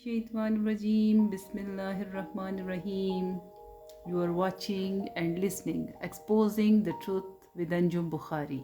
Shaitanirrajim, Bismillahirrahmanirrahim. You are watching and listening, Exposing the Truth with Anjum Bukhari.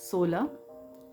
16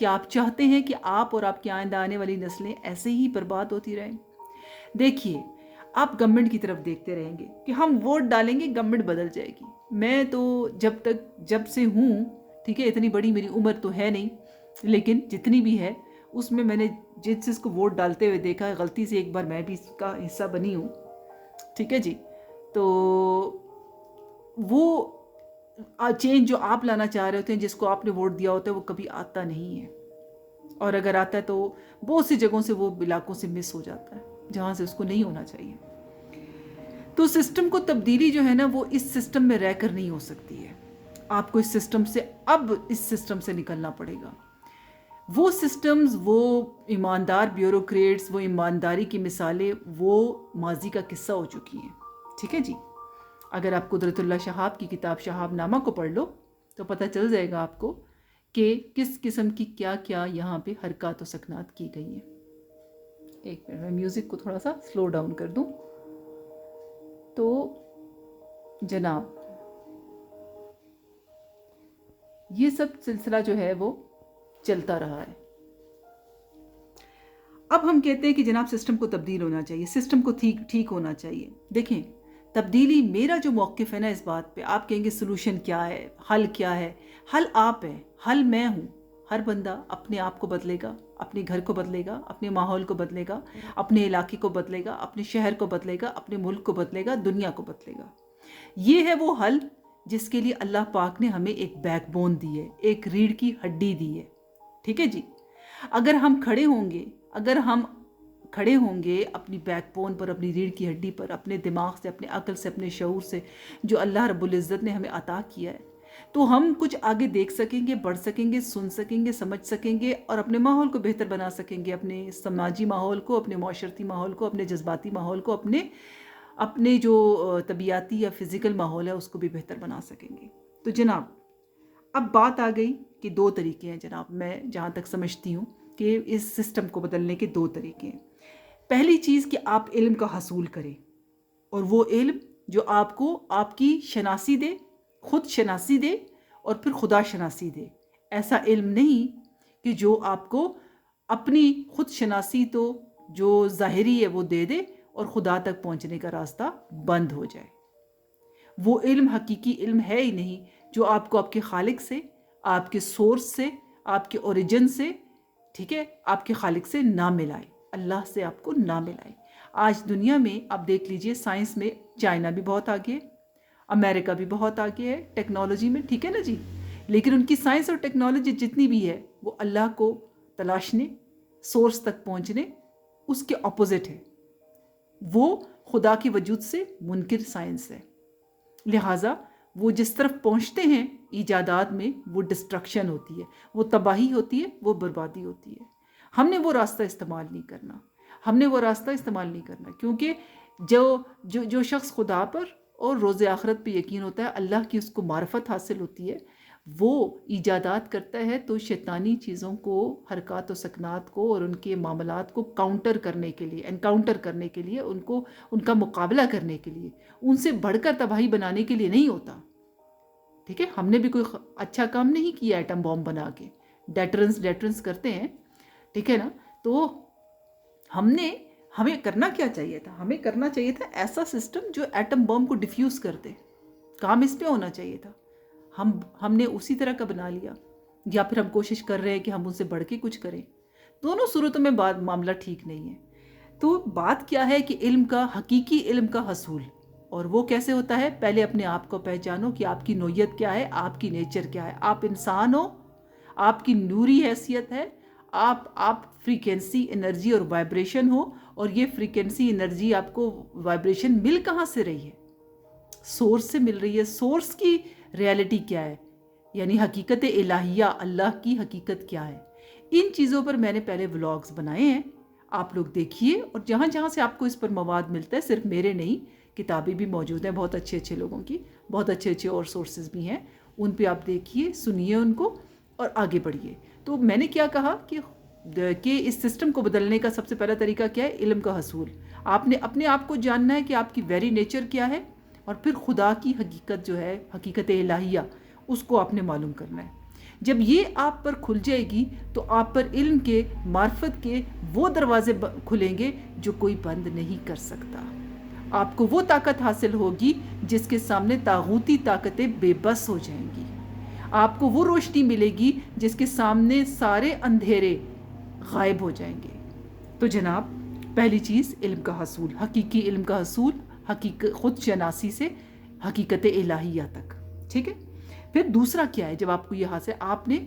کیا آپ چاہتے ہیں کہ آپ اور آپ کی آئندہ آنے والی نسلیں ایسے ہی برباد ہوتی رہیں؟ دیکھیے، آپ گورنمنٹ کی طرف دیکھتے رہیں گے کہ ہم ووٹ ڈالیں گے گورنمنٹ بدل جائے گی. میں تو جب سے ہوں، ٹھیک ہے، اتنی بڑی میری عمر تو ہے نہیں، لیکن جتنی بھی ہے اس میں نے جس چیز کو ووٹ ڈالتے ہوئے دیکھا ہے، غلطی سے ایک بار میں بھی اس کا حصہ بنی ہوں، ٹھیک ہے جی. تو وہ چینج جو آپ لانا چاہ رہے ہوتے ہیں، جس کو آپ نے ووٹ دیا ہوتا ہے، وہ کبھی آتا نہیں ہے، اور اگر آتا ہے تو بہت سی جگہوں سے، وہ علاقوں سے مس ہو جاتا ہے جہاں سے اس کو نہیں ہونا چاہیے. تو سسٹم کو تبدیلی جو ہے نا، وہ اس سسٹم میں رہ کر نہیں ہو سکتی ہے. آپ کو اس سسٹم سے، اب اس سسٹم سے نکلنا پڑے گا. وہ سسٹمز، وہ ایماندار بیوروکریٹس، وہ ایمانداری کی مثالیں، وہ ماضی کا قصہ ہو چکی ہیں. ٹھیک ہے جی. اگر آپ قدرت اللہ شہاب کی کتاب شہاب نامہ کو پڑھ لو تو پتہ چل جائے گا آپ کو کہ کس قسم کی کیا کیا یہاں پہ حرکات و سکنات کی گئی ہیں. ایک منٹ، میں میوزک کو تھوڑا سا سلو ڈاؤن کر دوں. تو جناب، یہ سب سلسلہ جو ہے وہ چلتا رہا ہے. اب ہم کہتے ہیں کہ جناب سسٹم کو تبدیل ہونا چاہیے، سسٹم کو ٹھیک ہونا چاہیے. دیکھیں، تبدیلی، میرا جو موقف ہے نا اس بات پہ، آپ کہیں گے سلوشن کیا ہے، حل کیا ہے؟ حل آپ ہے، حل میں ہوں. ہر بندہ اپنے آپ کو بدلے گا، اپنے گھر کو بدلے گا، اپنے ماحول کو بدلے گا، اپنے علاقے کو بدلے گا، اپنے شہر کو بدلے گا، اپنے ملک کو بدلے گا، دنیا کو بدلے گا. یہ ہے وہ حل جس کے لیے اللہ پاک نے ہمیں ایک بیک بون دی ہے، ایک ریڑھ کی ہڈی دی ہے. ٹھیک ہے جی. اگر ہم کھڑے ہوں گے اپنی بیک بون پر، اپنی ریڑھ کی ہڈی پر، اپنے دماغ سے، اپنے عقل سے، اپنے شعور سے، جو اللہ رب العزت نے ہمیں عطا کیا ہے، تو ہم کچھ آگے دیکھ سکیں گے، بڑھ سکیں گے، سن سکیں گے، سمجھ سکیں گے، اور اپنے ماحول کو بہتر بنا سکیں گے، اپنے سماجی ماحول کو، اپنے معاشرتی ماحول کو، اپنے جذباتی ماحول کو، اپنے جو طبیعاتی یا فزیکل ماحول ہے اس کو بھی بہتر بنا سکیں گے. تو جناب، اب بات آ گئی کہ 2 طریقے ہیں جناب. میں جہاں تک سمجھتی ہوں کہ اس سسٹم کو بدلنے کے 2 طریقے ہیں. پہلی چیز کہ آپ علم کا حصول کریں، اور وہ علم جو آپ کو آپ کی شناسی دے، خود شناسی دے، اور پھر خدا شناسی دے. ایسا علم نہیں کہ جو آپ کو اپنی خود شناسی تو جو ظاہری ہے وہ دے دے اور خدا تک پہنچنے کا راستہ بند ہو جائے. وہ علم حقیقی علم ہے ہی نہیں جو آپ کو آپ کے خالق سے، آپ کے سورس سے، آپ کے اوریجن سے، ٹھیک ہے، آپ کے خالق سے نہ ملائے، اللہ سے آپ کو نہ ملائے. آج دنیا میں آپ دیکھ لیجئے، سائنس میں چائنا بھی بہت آگے ہے، امریکہ بھی بہت آگے ہے ٹیکنالوجی میں، ٹھیک ہے نا جی. لیکن ان کی سائنس اور ٹیکنالوجی جتنی بھی ہے، وہ اللہ کو تلاشنے، سورس تک پہنچنے، اس کے اپوزٹ ہے. وہ خدا کے وجود سے منکر سائنس ہے. لہٰذا وہ جس طرف پہنچتے ہیں ایجادات میں، وہ ڈسٹرکشن ہوتی ہے، وہ تباہی ہوتی ہے، وہ بربادی ہوتی ہے. ہم نے وہ راستہ استعمال نہیں کرنا، کیونکہ جو شخص خدا پر اور روز آخرت پہ یقین ہوتا ہے، اللہ کی اس کو معرفت حاصل ہوتی ہے، وہ ایجادات کرتا ہے تو شیطانی چیزوں کو، حرکات و سکنات کو اور ان کے معاملات کو انکاؤنٹر کرنے کے لیے، ان کا مقابلہ کرنے کے لیے، ان سے بڑھ کر تباہی بنانے کے لیے نہیں ہوتا. ٹھیک ہے. ہم نے بھی کوئی اچھا کام نہیں کیا ایٹم بام بنا کے، ڈیٹرنس کرتے ہیں، ٹھیک ہے نا. تو ہمیں کرنا کیا چاہیے تھا؟ ہمیں کرنا چاہیے تھا ایسا سسٹم جو ایٹم بم کو ڈیفیوز کر دے. کام اس پہ ہونا چاہیے تھا. ہم نے اسی طرح کا بنا لیا، یا پھر ہم کوشش کر رہے ہیں کہ ہم ان سے بڑھ کے کچھ کریں. دونوں صورتوں میں معاملہ ٹھیک نہیں ہے. تو بات کیا ہے کہ حقیقی علم کا حصول، اور وہ کیسے ہوتا ہے؟ پہلے اپنے آپ کو پہچانو کہ آپ کی نوعیت کیا ہے، آپ کی نیچر کیا ہے. آپ انسان ہو، آپ کی نوری حیثیت ہے، آپ فریکوینسی، انرجی اور وائبریشن ہو، اور یہ فریکوینسی، انرجی، آپ کو وائبریشن مل کہاں سے رہی ہے؟ سورس سے مل رہی ہے. سورس کی ریالٹی کیا ہے، یعنی حقیقت الہیہ، اللہ کی حقیقت کیا ہے. ان چیزوں پر میں نے پہلے ولاگز بنائے ہیں، آپ لوگ دیکھیے. اور جہاں جہاں سے آپ کو اس پر مواد ملتا ہے، صرف میرے نہیں، کتابیں بھی موجود ہیں بہت اچھے لوگوں کی، بہت اچھے اور سورسز بھی ہیں، ان پہ آپ دیکھیے، سنیے ان کو اور آگے بڑھیے. تو میں نے کیا کہا کہ اس سسٹم کو بدلنے کا سب سے پہلا طریقہ کیا ہے؟ علم کا حصول. آپ نے اپنے آپ کو جاننا ہے کہ آپ کی ویری نیچر کیا ہے، اور پھر خدا کی حقیقت جو ہے، حقیقت الہیہ، اس کو آپ نے معلوم کرنا ہے. جب یہ آپ پر کھل جائے گی تو آپ پر علم کے، معرفت کے وہ دروازے کھلیں گے جو کوئی بند نہیں کر سکتا. آپ کو وہ طاقت حاصل ہوگی جس کے سامنے طاغوتی طاقتیں بے بس ہو جائیں گی. آپ کو وہ روشنی ملے گی جس کے سامنے سارے اندھیرے غائب ہو جائیں گے. تو جناب، پہلی چیز علم کا حصول، حقیقی علم کا حصول، خود شناسی سے حقیقت الہیہ تک. ٹھیک ہے. پھر دوسرا کیا ہے؟ جب آپ کو یہ حاصل، آپ نے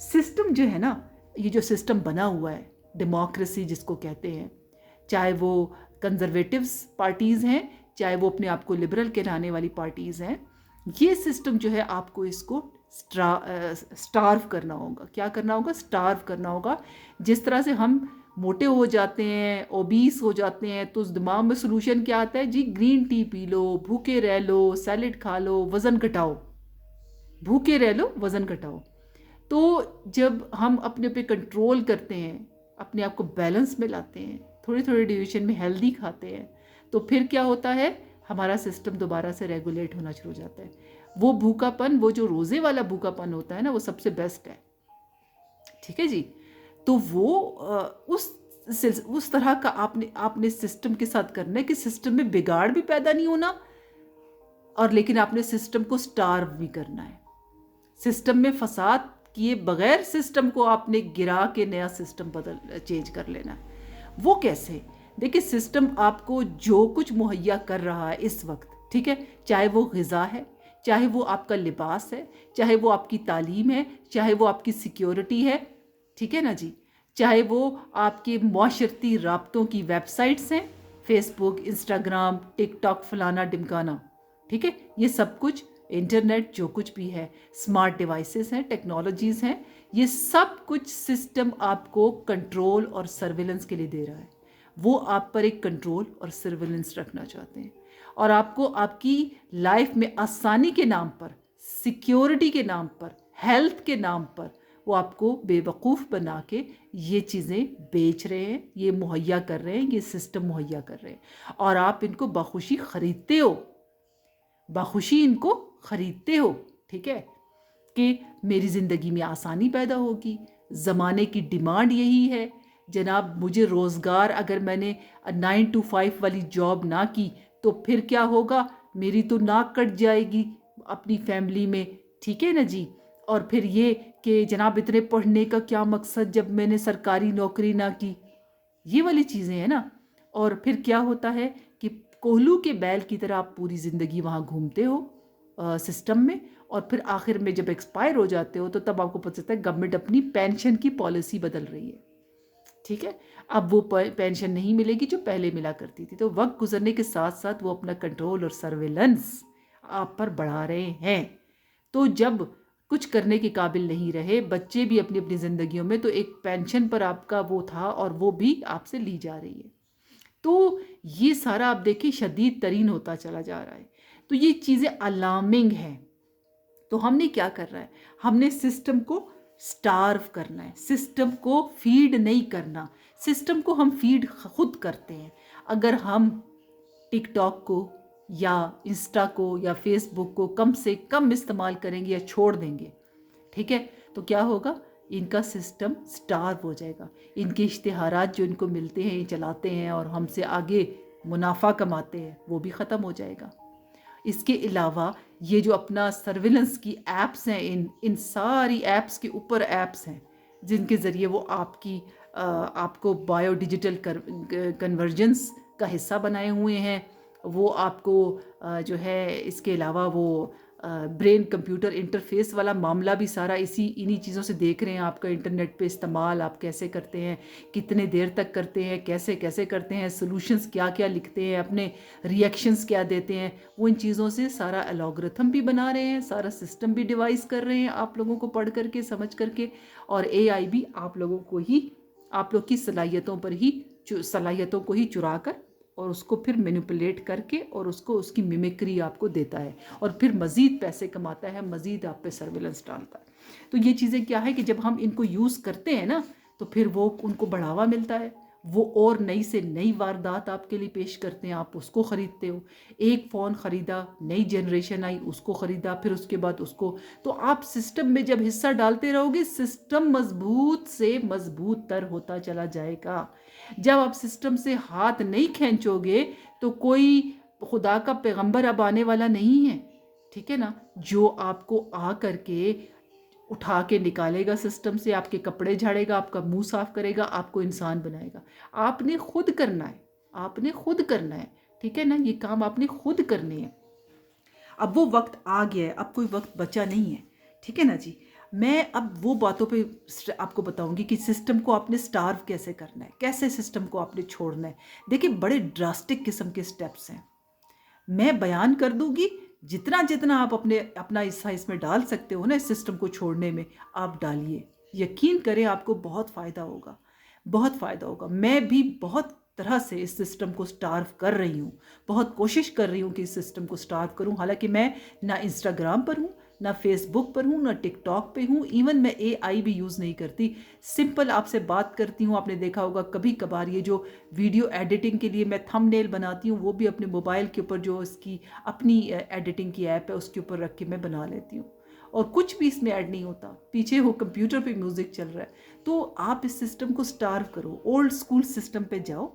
سسٹم جو ہے نا، یہ جو سسٹم بنا ہوا ہے ڈیموکریسی جس کو کہتے ہیں، چاہے وہ کنزرویٹیوز پارٹیز ہیں، چاہے وہ اپنے آپ کو لبرل کہلانے والی پارٹیز ہیں، یہ سسٹم جو ہے آپ کو اس کو سٹارو کرنا ہوگا. کیا کرنا ہوگا؟ سٹارو کرنا ہوگا. جس طرح سے ہم موٹے ہو جاتے ہیں، اوبیس ہو جاتے ہیں، تو اس دماغ میں سلوشن کیا آتا ہے؟ جی گرین ٹی پی لو، بھوکے رہ لو، سیلڈ کھا لو، وزن گھٹاؤ. بھوکے رہ لو، وزن گھٹاؤ. تو جب ہم اپنے پہ کنٹرول کرتے ہیں، اپنے آپ کو بیلنس میں لاتے ہیں، تھوڑی تھوڑی ڈیویشن میں ہیلدی کھاتے ہیں، تو پھر کیا ہوتا ہے؟ ہمارا سسٹم دوبارہ سے ریگولیٹ ہونا شروع ہو جاتا ہے. وہ بھوکا پن، وہ جو روزے والا بھوکا پن ہوتا ہے نا، وہ سب سے بیسٹ ہے. ٹھیک ہے جی. تو وہ اس طرح کا آپ نے سسٹم کے ساتھ کرنا ہے کہ سسٹم میں بگاڑ بھی پیدا نہیں ہونا، اور لیکن آپ نے سسٹم کو سٹارو بھی کرنا ہے. سسٹم میں فساد کیے بغیر سسٹم کو آپ نے گرا کے نیا سسٹم چینج کر لینا. وہ کیسے؟ دیکھیں، سسٹم آپ کو جو کچھ مہیا کر رہا ہے اس وقت، ٹھیک ہے، چاہے وہ غذا ہے، چاہے وہ آپ کا لباس ہے، چاہے وہ آپ کی تعلیم ہے، چاہے وہ آپ کی سیکیورٹی ہے، ٹھیک ہے نا جی، چاہے وہ آپ کے معاشرتی رابطوں کی ویب سائٹس ہیں، فیس بک، انسٹاگرام، ٹک ٹاک، فلانا ڈمکانا، ٹھیک ہے، یہ سب کچھ انٹرنیٹ جو کچھ بھی ہے، سمارٹ ڈیوائسز ہیں، ٹیکنالوجیز ہیں، یہ سب کچھ سسٹم آپ کو کنٹرول اور سرویلنس کے لیے دے رہا ہے. وہ آپ پر ایک کنٹرول اور سرویلنس رکھنا چاہتے ہیں، اور آپ کو آپ کی لائف میں آسانی کے نام پر، سیکیورٹی کے نام پر، ہیلتھ کے نام پر وہ آپ کو بے وقوف بنا کے یہ چیزیں بیچ رہے ہیں، یہ مہیا کر رہے ہیں، یہ سسٹم مہیا کر رہے ہیں، اور آپ ان کو بخوشی خریدتے ہو، بخوشی ان کو خریدتے ہو. ٹھیک ہے، کہ میری زندگی میں آسانی پیدا ہوگی. زمانے کی ڈیمانڈ یہی ہے جناب. مجھے روزگار، اگر میں نے 9 to 5 والی جاب نہ کی تو پھر کیا ہوگا؟ میری تو ناک کٹ جائے گی اپنی فیملی میں. ٹھیک ہے نا جی. اور پھر یہ کہ جناب اتنے پڑھنے کا کیا مقصد جب میں نے سرکاری نوکری نہ کی. یہ والی چیزیں ہیں نا. اور پھر کیا ہوتا ہے کہ کوہلو کے بیل کی طرح آپ پوری زندگی وہاں گھومتے ہو سسٹم میں، اور پھر آخر میں جب ایکسپائر ہو جاتے ہو تو تب آپ کو پتہ چلتا ہے گورنمنٹ اپنی پینشن کی پالیسی بدل رہی ہے. ٹھیک ہے، اب وہ پینشن نہیں ملے گی جو پہلے ملا کرتی تھی. تو وقت گزرنے کے ساتھ ساتھ وہ اپنا کنٹرول اور سرویلنس آپ پر بڑھا رہے ہیں. تو جب کچھ کرنے کے قابل نہیں رہے بچے بھی اپنی اپنی زندگیوں میں، تو ایک پینشن پر آپ کا وہ تھا اور وہ بھی آپ سے لی جا رہی ہے. تو یہ سارا آپ دیکھیں شدید ترین ہوتا چلا جا رہا ہے. تو یہ چیزیں الارمنگ ہیں. تو ہم نے کیا کرنا ہے؟ ہم نے سسٹم کو سٹارو کرنا ہے، سسٹم کو فیڈ نہیں کرنا. سسٹم کو ہم فیڈ خود کرتے ہیں. اگر ہم ٹک ٹاک کو یا انسٹا کو یا فیس بک کو کم سے کم استعمال کریں گے یا چھوڑ دیں گے، ٹھیک ہے، تو کیا ہوگا؟ ان کا سسٹم سٹارو ہو جائے گا. ان کے اشتہارات جو ان کو ملتے ہیں، چلاتے ہیں اور ہم سے آگے منافع کماتے ہیں، وہ بھی ختم ہو جائے گا. اس کے علاوہ یہ جو اپنا سرویلنس کی ایپس ہیں، ان ساری ایپس کے اوپر ایپس ہیں جن کے ذریعے وہ آپ کو بایو ڈیجیٹل کنورجنس کا حصہ بنائے ہوئے ہیں. وہ آپ کو جو ہے اس کے علاوہ وہ برین کمپیوٹر انٹرفیس والا معاملہ بھی سارا انہی چیزوں سے دیکھ رہے ہیں. آپ کا انٹرنیٹ پہ استعمال آپ کیسے کرتے ہیں، کتنے دیر تک کرتے ہیں، کیسے کیسے کرتے ہیں، سلوشنز کیا کیا لکھتے ہیں، اپنے ریئیکشنز کیا دیتے ہیں. وہ ان چیزوں سے سارا الگورتھم بھی بنا رہے ہیں، سارا سسٹم بھی ڈیوائز کر رہے ہیں آپ لوگوں کو پڑھ کر کے، سمجھ کر کے. اور اے آئی بھی آپ لوگ کی صلاحیتوں کو ہی چرا کر اور اس کو پھر مینیپولیٹ کر کے اور اس کی میمیکری آپ کو دیتا ہے، اور پھر مزید پیسے کماتا ہے، مزید آپ پہ سرویلنس ڈالتا ہے. تو یہ چیزیں کیا ہے کہ جب ہم ان کو یوز کرتے ہیں نا تو پھر وہ ان کو بڑھاوا ملتا ہے، وہ اور نئی سے نئی واردات آپ کے لیے پیش کرتے ہیں، آپ اس کو خریدتے ہو. ایک فون خریدا، نئی جنریشن آئی، اس کو خریدا، پھر اس کے بعد اس کو. تو آپ سسٹم میں جب حصہ ڈالتے رہو گے، سسٹم مضبوط سے مضبوط تر ہوتا چلا جائے گا. جب آپ سسٹم سے ہاتھ نہیں کھینچو گے تو کوئی خدا کا پیغمبر اب آنے والا نہیں ہے، ٹھیک ہے نا، جو آپ کو آ کر کے اٹھا کے نکالے گا سسٹم سے، آپ کے کپڑے جھاڑے گا، آپ کا منہ صاف کرے گا، آپ کو انسان بنائے گا. آپ نے خود کرنا ہے، آپ نے خود کرنا ہے، ٹھیک ہے نا، یہ کام آپ نے خود کرنے ہیں. اب وہ وقت آ گیا ہے، اب کوئی وقت بچا نہیں ہے، ٹھیک ہے نا جی. میں اب وہ باتوں پہ آپ کو بتاؤں گی کہ سسٹم کو آپ نے سٹارو کیسے کرنا ہے، کیسے سسٹم کو آپ نے چھوڑنا ہے. دیکھیں بڑے ڈراسٹک قسم کے سٹیپس ہیں، میں بیان کر دوں گی. جتنا جتنا آپ اپنا حصہ اس میں ڈال سکتے ہو نا، اس سسٹم کو چھوڑنے میں، آپ ڈالیے. یقین کریں آپ کو بہت فائدہ ہوگا، بہت فائدہ ہوگا. میں بھی بہت طرح سے اس سسٹم کو سٹارو کر رہی ہوں، بہت کوشش کر رہی ہوں کہ اس سسٹم کو سٹارو کروں. حالانکہ میں نہ انسٹاگرام پر ہوں، نہ فیس بک پر ہوں، نہ ٹک ٹاک پہ ہوں، ایون میں اے آئی بھی یوز نہیں کرتی. سمپل آپ سے بات کرتی ہوں. آپ نے دیکھا ہوگا کبھی کبھار یہ جو ویڈیو ایڈیٹنگ کے لیے میں تھم نیل بناتی ہوں، وہ بھی اپنے موبائل کے اوپر جو اس کی اپنی ایڈیٹنگ کی ایپ ہے اس کے اوپر رکھ کے میں بنا لیتی ہوں، اور کچھ بھی اس میں ایڈ نہیں ہوتا، پیچھے وہ کمپیوٹر پہ میوزک چل رہا ہے. تو آپ اس سسٹم کو سٹارو کرو، اولڈ سکول سسٹم پہ جاؤ.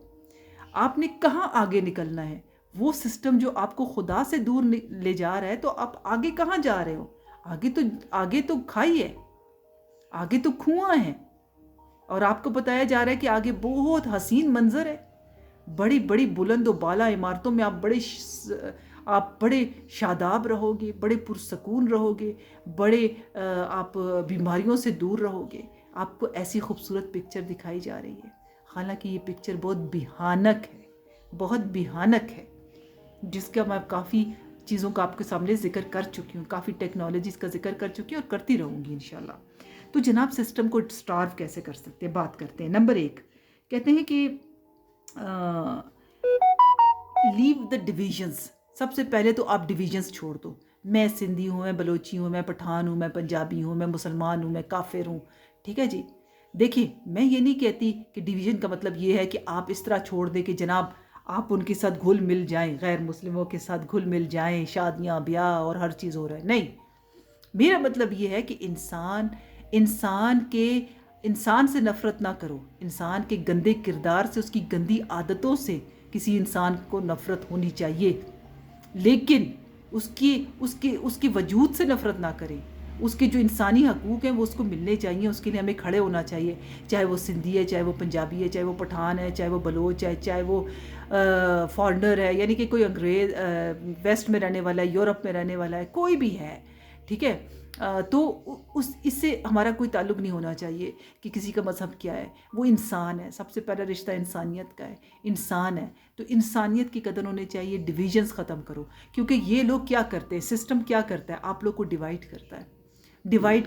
آپ نے کہاں آگے نکلنا ہے؟ وہ سسٹم جو آپ کو خدا سے دور لے جا رہا ہے، تو آپ آگے کہاں جا رہے ہو؟ آگے تو کھائی ہے، آگے تو کنواں ہے، اور آپ کو بتایا جا رہا ہے کہ آگے بہت حسین منظر ہے. بڑی بڑی بلند و بالا عمارتوں میں آپ بڑے شاداب رہو گے، بڑے پرسکون رہو گے، بڑے آپ بیماریوں سے دور رہو گے. آپ کو ایسی خوبصورت پکچر دکھائی جا رہی ہے، حالانکہ یہ پکچر بہت بھیانک ہے، بہت بھیانک ہے، جس کا میں کافی چیزوں کا آپ کے سامنے ذکر کر چکی ہوں، کافی ٹیکنالوجیز کا ذکر کر چکی ہوں اور کرتی رہوں گی انشاءاللہ. تو جناب سسٹم کو سٹارو کیسے کر سکتے ہیں، بات کرتے ہیں. نمبر 1 کہتے ہیں کہ لیو دا ڈویژنس. سب سے پہلے تو آپ ڈویژنس چھوڑ دو. میں سندھی ہوں، میں بلوچی ہوں، میں پٹھان ہوں، میں پنجابی ہوں، میں مسلمان ہوں، میں کافر ہوں، ٹھیک ہے جی. دیکھیں میں یہ نہیں کہتی کہ ڈویژن کا مطلب یہ ہے کہ آپ اس طرح چھوڑ دیں کہ جناب آپ ان کے ساتھ گھل مل جائیں، غیر مسلموں کے ساتھ گھل مل جائیں، شادیاں بیاہ اور ہر چیز ہو رہا ہے. نہیں، میرا مطلب یہ ہے کہ انسان سے نفرت نہ کرو. انسان کے گندے کردار سے، اس کی گندی عادتوں سے کسی انسان کو نفرت ہونی چاہیے، لیکن اس کی وجود سے نفرت نہ کریں. اس کے جو انسانی حقوق ہیں وہ اس کو ملنے چاہیے، اس کے لیے ہمیں کھڑے ہونا چاہیے. چاہے وہ سندھی ہے، چاہے وہ پنجابی ہے، چاہے وہ پٹھان ہے، چاہے وہ بلوچ ہے، چاہے وہ فارنر ہے، یعنی کہ کوئی انگریز ویسٹ میں رہنے والا ہے، یورپ میں رہنے والا ہے، کوئی بھی ہے، ٹھیک ہے. تو اس سے ہمارا کوئی تعلق نہیں ہونا چاہیے کہ کسی کا مذہب کیا ہے. وہ انسان ہے، سب سے پہلا رشتہ انسانیت کا ہے، انسان ہے. تو انسانیت کی قدر ہونے چاہیے. ڈویژنز ختم کرو، کیونکہ یہ لوگ کیا کرتے ہیں، سسٹم کیا کرتا ہے، آپ لوگ کو ڈیوائیڈ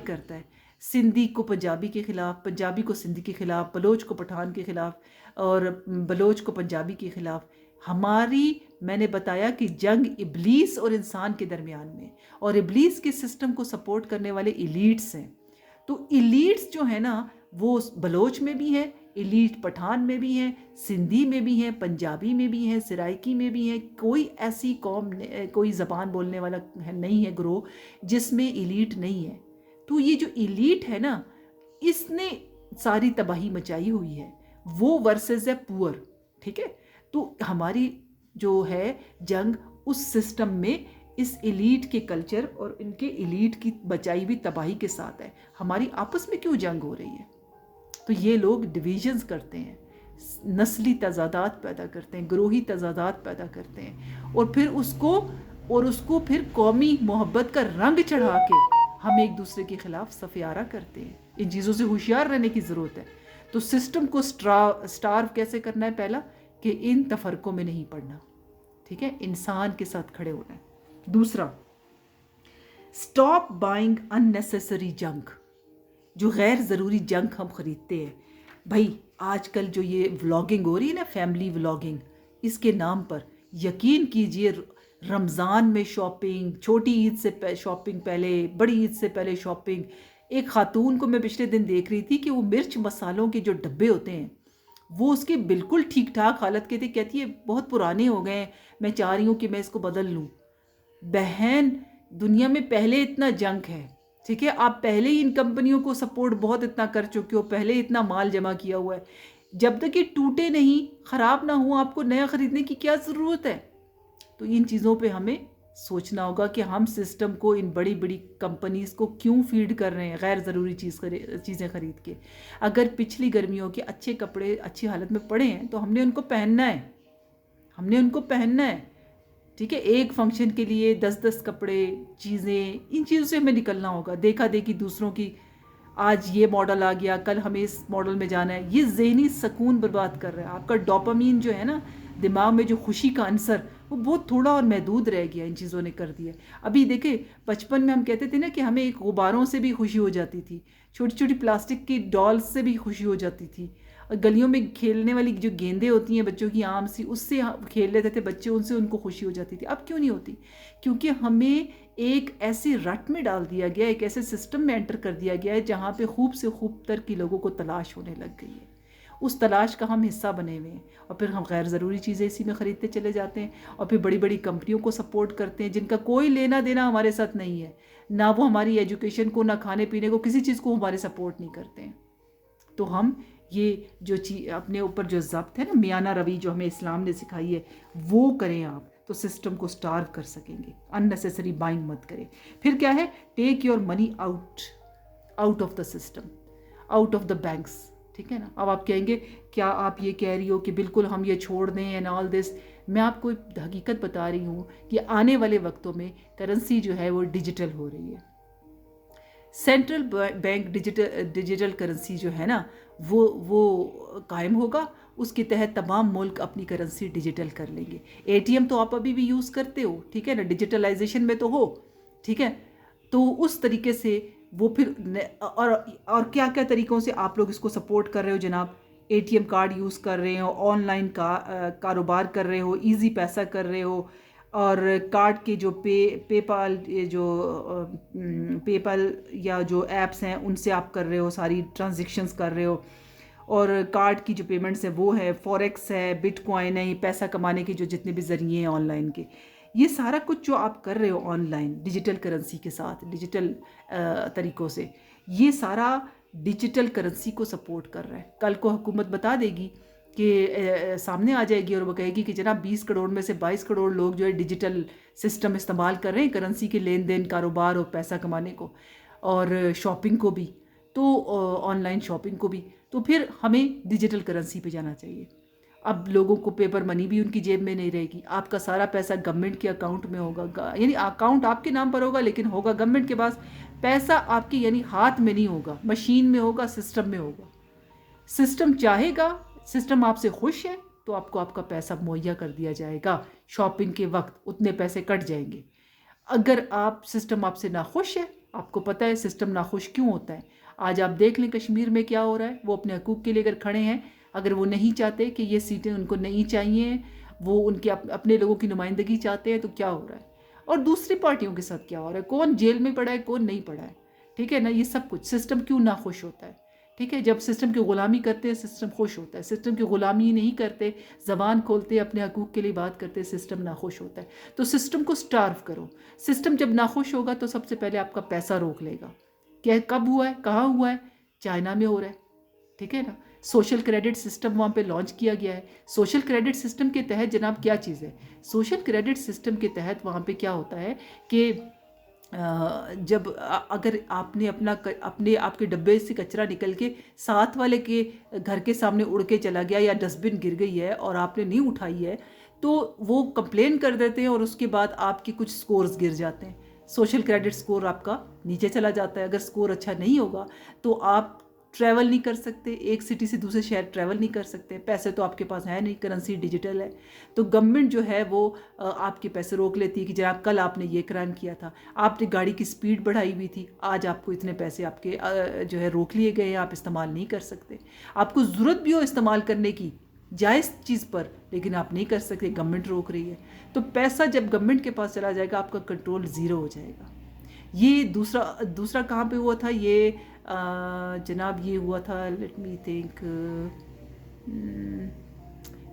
کرتا ہے. سندھی کو پنجابی کے خلاف، پنجابی کو سندھی کے خلاف، بلوچ کو پٹھان کے خلاف، اور بلوچ کو پنجابی کے خلاف. میں نے بتایا کہ جنگ ابلیس اور انسان کے درمیان میں، اور ابلیس کے سسٹم کو سپورٹ کرنے والے ایلیٹس ہیں. تو ایلیٹس جو ہیں نا، وہ بلوچ میں بھی ہیں، ایلیٹ پٹھان میں بھی ہیں، سندھی میں بھی ہیں، پنجابی میں بھی ہیں، سرائکی میں بھی ہیں. کوئی ایسی قوم، کوئی زبان بولنے والا نہیں ہے گروہ جس میں ایلیٹ نہیں ہے. تو یہ جو ایلیٹ ہے نا، اس نے ساری تباہی مچائی ہوئی ہے. وہ ورسز ہے پور، ٹھیک ہے. تو ہماری جو ہے جنگ اس سسٹم میں، اس ایلیٹ کے کلچر اور ان کے ایلیٹ کی بچائی ہوئی تباہی کے ساتھ ہے. ہماری آپس میں کیوں جنگ ہو رہی ہے؟ تو یہ لوگ ڈویژنز کرتے ہیں، نسلی تضادات پیدا کرتے ہیں، گروہی تضادات پیدا کرتے ہیں، اور پھر اس کو پھر قومی محبت کا رنگ چڑھا کے ہم ایک دوسرے کے خلاف سفیارہ کرتے ہیں. ان چیزوں سے ہوشیار رہنے کی ضرورت ہے. تو سسٹم کو سٹارو کیسے کرنا ہے؟ پہلا کہ ان تفرقوں میں نہیں پڑنا، ٹھیک ہے، انسان کے ساتھ کھڑے ہونا ہے. دوسرا، سٹاپ بائنگ اننیسیسری جنک. جو غیر ضروری جنک ہم خریدتے ہیں، بھائی آج کل جو یہ ولاگنگ ہو رہی ہے نا، فیملی ولاگنگ، اس کے نام پر یقین کیجئے رمضان میں شاپنگ، چھوٹی عید سے شاپنگ، پہلے بڑی عید سے پہلے شاپنگ. ایک خاتون کو میں پچھلے دن دیکھ رہی تھی کہ وہ مرچ مسالوں کے جو ڈبے ہوتے ہیں وہ اس کے بالکل ٹھیک ٹھاک حالت کے تھے، کہتی ہے بہت پرانے ہو گئے ہیں، میں چاہ رہی ہوں کہ میں اس کو بدل لوں. بہن، دنیا میں پہلے اتنا جنک ہے، ٹھیک ہے، آپ پہلے ہی ان کمپنیوں کو سپورٹ بہت اتنا کر چکے ہو، پہلے اتنا مال جمع کیا ہوا ہے. جب تک یہ ٹوٹے نہیں، خراب نہ ہو، آپ کو نیا خریدنے کی کیا ضرورت ہے؟ تو ان چیزوں پہ ہمیں سوچنا ہوگا کہ ہم سسٹم کو ان بڑی بڑی کمپنیز کو کیوں فیڈ کر رہے ہیں غیر ضروری چیزیں خرید کے. اگر پچھلی گرمیوں کے اچھے کپڑے اچھی حالت میں پڑے ہیں تو ہم نے ان کو پہننا ہے، ہم نے ان کو پہننا ہے، ٹھیک ہے. ایک فنکشن کے لیے 10 کپڑے، چیزیں، ان چیزوں سے ہمیں نکلنا ہوگا. دیکھا دیکھی دوسروں کی، آج یہ ماڈل آ گیا، کل ہمیں اس ماڈل میں جانا ہے، یہ ذہنی سکون برباد کر رہا ہے. آپ کا ڈوپامین جو ہے نا، دماغ میں جو خوشی کا عنصر، وہ بہت تھوڑا اور محدود رہ گیا، ان چیزوں نے کر دیا. ابھی دیکھیں، بچپن میں ہم کہتے تھے نا کہ ہمیں ایک غباروں سے بھی خوشی ہو جاتی تھی، چھوٹی چھوٹی پلاسٹک کی ڈالز سے بھی خوشی ہو جاتی تھی، اور گلیوں میں کھیلنے والی جو گیندیں ہوتی ہیں بچوں کی عام سی، اس سے کھیل لیتے تھے بچے، ان سے ان کو خوشی ہو جاتی تھی. اب کیوں نہیں ہوتی؟ کیونکہ ہمیں ایک ایسی رٹ میں ڈال دیا گیا، ایک ایسے سسٹم میں انٹر کر دیا گیا ہے جہاں پہ خوب سے خوب تر کی لوگوں کو تلاش ہونے لگ گئی ہے. اس تلاش کا ہم حصہ بنے ہوئے ہیں، اور پھر ہم غیر ضروری چیزیں اسی میں خریدتے چلے جاتے ہیں، اور پھر بڑی بڑی کمپنیوں کو سپورٹ کرتے ہیں جن کا کوئی لینا دینا ہمارے ساتھ نہیں ہے. نہ وہ ہماری ایجوکیشن کو، نہ کھانے پینے کو، کسی چیز کو ہمارے سپورٹ نہیں کرتے ہیں. تو ہم یہ جو چیز اپنے اوپر جو ضبط ہے نا، میانہ روی جو ہمیں اسلام نے سکھائی ہے، وہ کریں آپ، تو سسٹم کو سٹارو کر سکیں گے. اننیسیسری بائنگ مت کریں. پھر کیا ہے؟ Take your money out of the system, out of the banks. ٹھیک ہے نا. اب آپ کہیں گے کیا آپ یہ کہہ رہی ہو کہ بالکل ہم یہ چھوڑ دیں اینڈ آل دس؟ میں آپ کو حقیقت بتا رہی ہوں کہ آنے والے وقتوں میں کرنسی جو ہے وہ ڈیجیٹل ہو رہی ہے. سینٹرل بینک ڈیجیٹل کرنسی جو ہے نا، وہ قائم ہوگا. اس کے تحت تمام ملک اپنی کرنسی ڈیجیٹل کر لیں گے. اے ٹی ایم تو آپ ابھی بھی یوز کرتے ہو، ٹھیک ہے نا، ڈیجیٹلائزیشن میں تو ہو، ٹھیک ہے. تو اس طریقے سے وہ پھر اور کیا کیا طریقوں سے آپ لوگ اس کو سپورٹ کر رہے ہو جناب؟ A T M card use کر رہے ہو، آن لائن کاروبار کر رہے ہو، ایزی پیسہ کر رہے ہو، اور کارڈ کے جو پے پال یا جو ایپس ہیں ان سے آپ کر رہے ہو، ساری ٹرانزیکشنز کر رہے ہو. اور کارڈ کی جو پیمنٹس ہیں وہ ہے، فوریکس ہے، بٹ کوائن ہے، پیسہ کمانے کے جو جتنے بھی ذریعے ہیں آن لائن کے، یہ سارا کچھ جو آپ کر رہے ہو آن لائن ڈیجیٹل کرنسی کے ساتھ، ڈیجیٹل طریقوں سے، یہ سارا ڈیجیٹل کرنسی کو سپورٹ کر رہا ہے. کل کو حکومت بتا دے گی کہ سامنے آ جائے گی اور وہ کہے گی کہ جناب 20 کروڑ میں سے 22 کروڑ لوگ جو ہے ڈیجیٹل سسٹم استعمال کر رہے ہیں کرنسی کے لین دین، کاروبار اور پیسہ کمانے کو، اور شاپنگ کو بھی، تو آن لائن شاپنگ کو بھی. تو پھر ہمیں ڈیجیٹل کرنسی پہ جانا چاہیے. اب لوگوں کو پیپر منی بھی ان کی جیب میں نہیں رہے گی. آپ کا سارا پیسہ گورنمنٹ کے اکاؤنٹ میں ہوگا، یعنی اکاؤنٹ آپ کے نام پر ہوگا لیکن ہوگا گورنمنٹ کے پاس. پیسہ آپ کی یعنی ہاتھ میں نہیں ہوگا، مشین میں ہوگا، سسٹم میں ہوگا. سسٹم چاہے گا، سسٹم آپ سے خوش ہے تو آپ کو آپ کا پیسہ مہیا کر دیا جائے گا. شاپنگ کے وقت اتنے پیسے کٹ جائیں گے. اگر سسٹم آپ سے ناخوش ہے، آپ کو پتہ ہے سسٹم ناخوش کیوں ہوتا ہے. آج آپ دیکھ لیں کشمیر میں کیا ہو رہا ہے. وہ اپنے حقوق کے لیے اگر کھڑے ہیں، اگر وہ نہیں چاہتے کہ یہ سیٹیں ان کو نہیں چاہیے، وہ ان کے اپنے لوگوں کی نمائندگی چاہتے ہیں، تو کیا ہو رہا ہے. اور دوسری پارٹیوں کے ساتھ کیا ہو رہا ہے، کون جیل میں پڑا ہے، کون نہیں پڑا ہے. ٹھیک ہے نا. یہ سب کچھ سسٹم کیوں ناخوش ہوتا ہے. ٹھیک ہے. جب سسٹم کی غلامی کرتے ہیں سسٹم خوش ہوتا ہے. سسٹم کی غلامی نہیں کرتے، زبان کھولتے، اپنے حقوق کے لیے بات کرتے، سسٹم ناخوش ہوتا ہے. تو سسٹم کو سٹارو کرو. سسٹم جب ناخوش ہوگا تو سب سے پہلے آپ کا پیسہ روک لے گا. کیا کب ہوا ہے، کہاں ہوا ہے؟ چائنا میں ہو رہا ہے. ٹھیک ہے نا. سوشل کریڈٹ سسٹم وہاں پہ لانچ کیا گیا ہے. سوشل کریڈٹ سسٹم کے تحت جناب کیا چیز ہے؟ سوشل کریڈٹ سسٹم کے تحت وہاں پہ کیا ہوتا ہے کہ جب اگر آپ نے آپ کے ڈبے سے کچرا نکل کے ساتھ والے کے گھر کے سامنے اڑ کے چلا گیا، یا ڈسٹ بن گر گئی ہے اور آپ نے نہیں اٹھائی ہے، تو وہ کمپلین کر دیتے ہیں، اور اس کے بعد آپ کے کچھ سکورز گر جاتے ہیں. سوشل کریڈٹ سکور آپ کا نیچے چلا جاتا ہے. اگر سکور اچھا نہیں ہوگا تو آپ ٹریول نہیں کر سکتے، ایک سٹی سے دوسرے شہر ٹریول نہیں کر سکتے. پیسے تو آپ کے پاس ہے نہیں، کرنسی ڈیجیٹل ہے. تو گورنمنٹ جو ہے وہ آپ کے پیسے روک لیتی ہے کہ جناب کل آپ نے یہ کرائم کیا تھا، آپ نے گاڑی کی سپیڈ بڑھائی ہوئی تھی، آج آپ کو اتنے پیسے آپ کے جو ہے روک لیے گئے ہیں، آپ استعمال نہیں کر سکتے. آپ کو ضرورت بھی ہو استعمال کرنے کی جائز چیز پر، لیکن آپ نہیں کر سکتے، گورنمنٹ روک رہی ہے. تو پیسہ جب گورنمنٹ کے پاس چلا جائے گا، آپ کا کنٹرول زیرو ہو جائے گا. یہ دوسرا کہاں پہ ہوا تھا یہ جناب؟ یہ ہوا تھا، لیٹ می تھنک،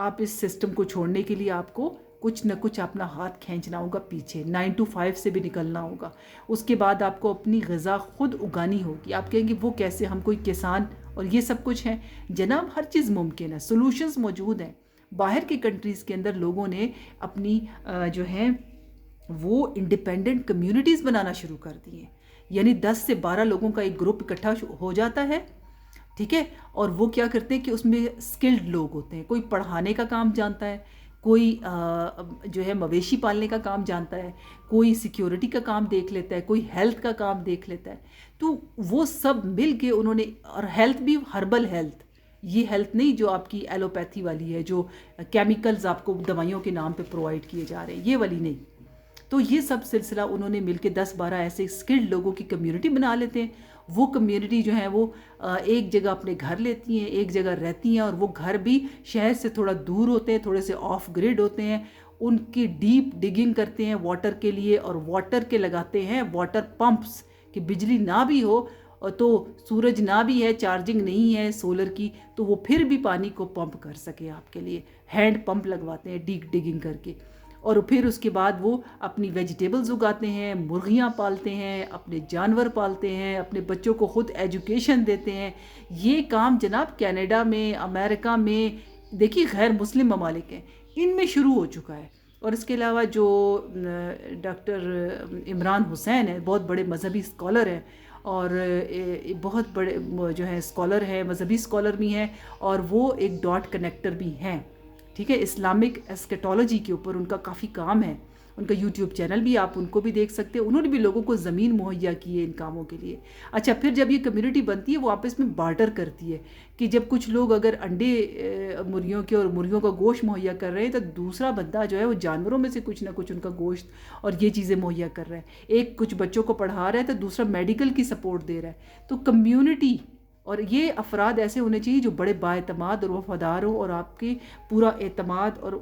آپ اس سسٹم کو چھوڑنے کے لیے آپ کو کچھ نہ کچھ اپنا ہاتھ کھینچنا ہوگا پیچھے، 9 to 5 سے بھی نکلنا ہوگا. اس کے بعد آپ کو اپنی غذا خود اگانی ہوگی. آپ کہیں گے وہ کیسے، ہم کوئی کسان اور یہ سب کچھ ہے. جناب ہر چیز ممکن ہے، سولوشنز موجود ہیں. باہر کی کنٹریز کے اندر لوگوں نے اپنی جو ہے وہ انڈیپینڈنٹ کمیونٹیز بنانا شروع کر دی ہیں. یعنی 10 سے 12 لوگوں کا ایک گروپ اکٹھا ہو جاتا ہے، ٹھیک ہے، اور وہ کیا کرتے ہیں کہ اس میں اسکلڈ لوگ ہوتے ہیں. کوئی پڑھانے کا کام جانتا ہے، کوئی جو ہے مویشی پالنے کا کام جانتا ہے، کوئی سیکیورٹی کا کام دیکھ لیتا ہے، کوئی ہیلتھ کا کام دیکھ لیتا ہے. تو وہ سب مل کے انہوں نے، اور ہیلتھ بھی ہربل ہیلتھ، یہ ہیلتھ نہیں جو آپ کی ایلوپیتھی والی ہے، جو کیمیکلز آپ کو دوائیوں کے نام پہ پرووائڈ کیے جا رہے ہیں، یہ والی نہیں. تو یہ سب سلسلہ انہوں نے مل کے 10-12 ایسے اسکلڈ لوگوں کی کمیونٹی بنا لیتے ہیں. وہ کمیونٹی جو ہے وہ ایک جگہ اپنے گھر لیتی ہیں، ایک جگہ رہتی ہیں، اور وہ گھر بھی شہر سے تھوڑا دور ہوتے ہیں، تھوڑے سے آف گریڈ ہوتے ہیں. ان کی ڈیپ ڈگنگ کرتے ہیں واٹر کے لیے، اور واٹر کے لگاتے ہیں واٹر پمپس کہ بجلی نہ بھی ہو تو سورج نہ بھی ہے، چارجنگ نہیں ہے سولر کی، تو وہ پھر بھی پانی کو پمپ کر سکے آپ کے لیے. ہینڈ پمپ لگواتے ہیں ڈیپ ڈگنگ کر کے. اور پھر اس کے بعد وہ اپنی ویجیٹیبلز اگاتے ہیں، مرغیاں پالتے ہیں، اپنے جانور پالتے ہیں، اپنے بچوں کو خود ایجوکیشن دیتے ہیں. یہ کام جناب کینیڈا میں، امریکہ میں، دیکھیے غیر مسلم ممالک ہیں، ان میں شروع ہو چکا ہے. اور اس کے علاوہ جو ڈاکٹر عمران حسین ہیں، بہت بڑے مذہبی اسکالر ہیں، اور بہت بڑے جو ہیں اسکالر ہیں، مذہبی اسکالر بھی ہیں، اور وہ ایک ڈاٹ کنیکٹر بھی ہیں. ٹھیک ہے، اسلامک ایسکیٹالوجی کے اوپر ان کا کافی کام ہے. ان کا یوٹیوب چینل بھی، آپ ان کو بھی دیکھ سکتے ہیں. انہوں نے بھی لوگوں کو زمین مہیا کی ہے ان کاموں کے لیے. اچھا، پھر جب یہ کمیونٹی بنتی ہے وہ آپس میں بارٹر کرتی ہے کہ جب کچھ لوگ اگر انڈے مرغیوں کے اور مرغیوں کا گوشت مہیا کر رہے ہیں، تو دوسرا بندہ جو ہے وہ جانوروں میں سے کچھ نہ کچھ ان کا گوشت اور یہ چیزیں مہیا کر رہا ہے. ایک کچھ بچوں کو پڑھا رہا ہے تو دوسرا میڈیکل کی سپورٹ دے رہا ہے. تو کمیونٹی، اور یہ افراد ایسے ہونے چاہیے جو بڑے بااعتماد اور وفادار ہوں، اور آپ کی پورا اعتماد اور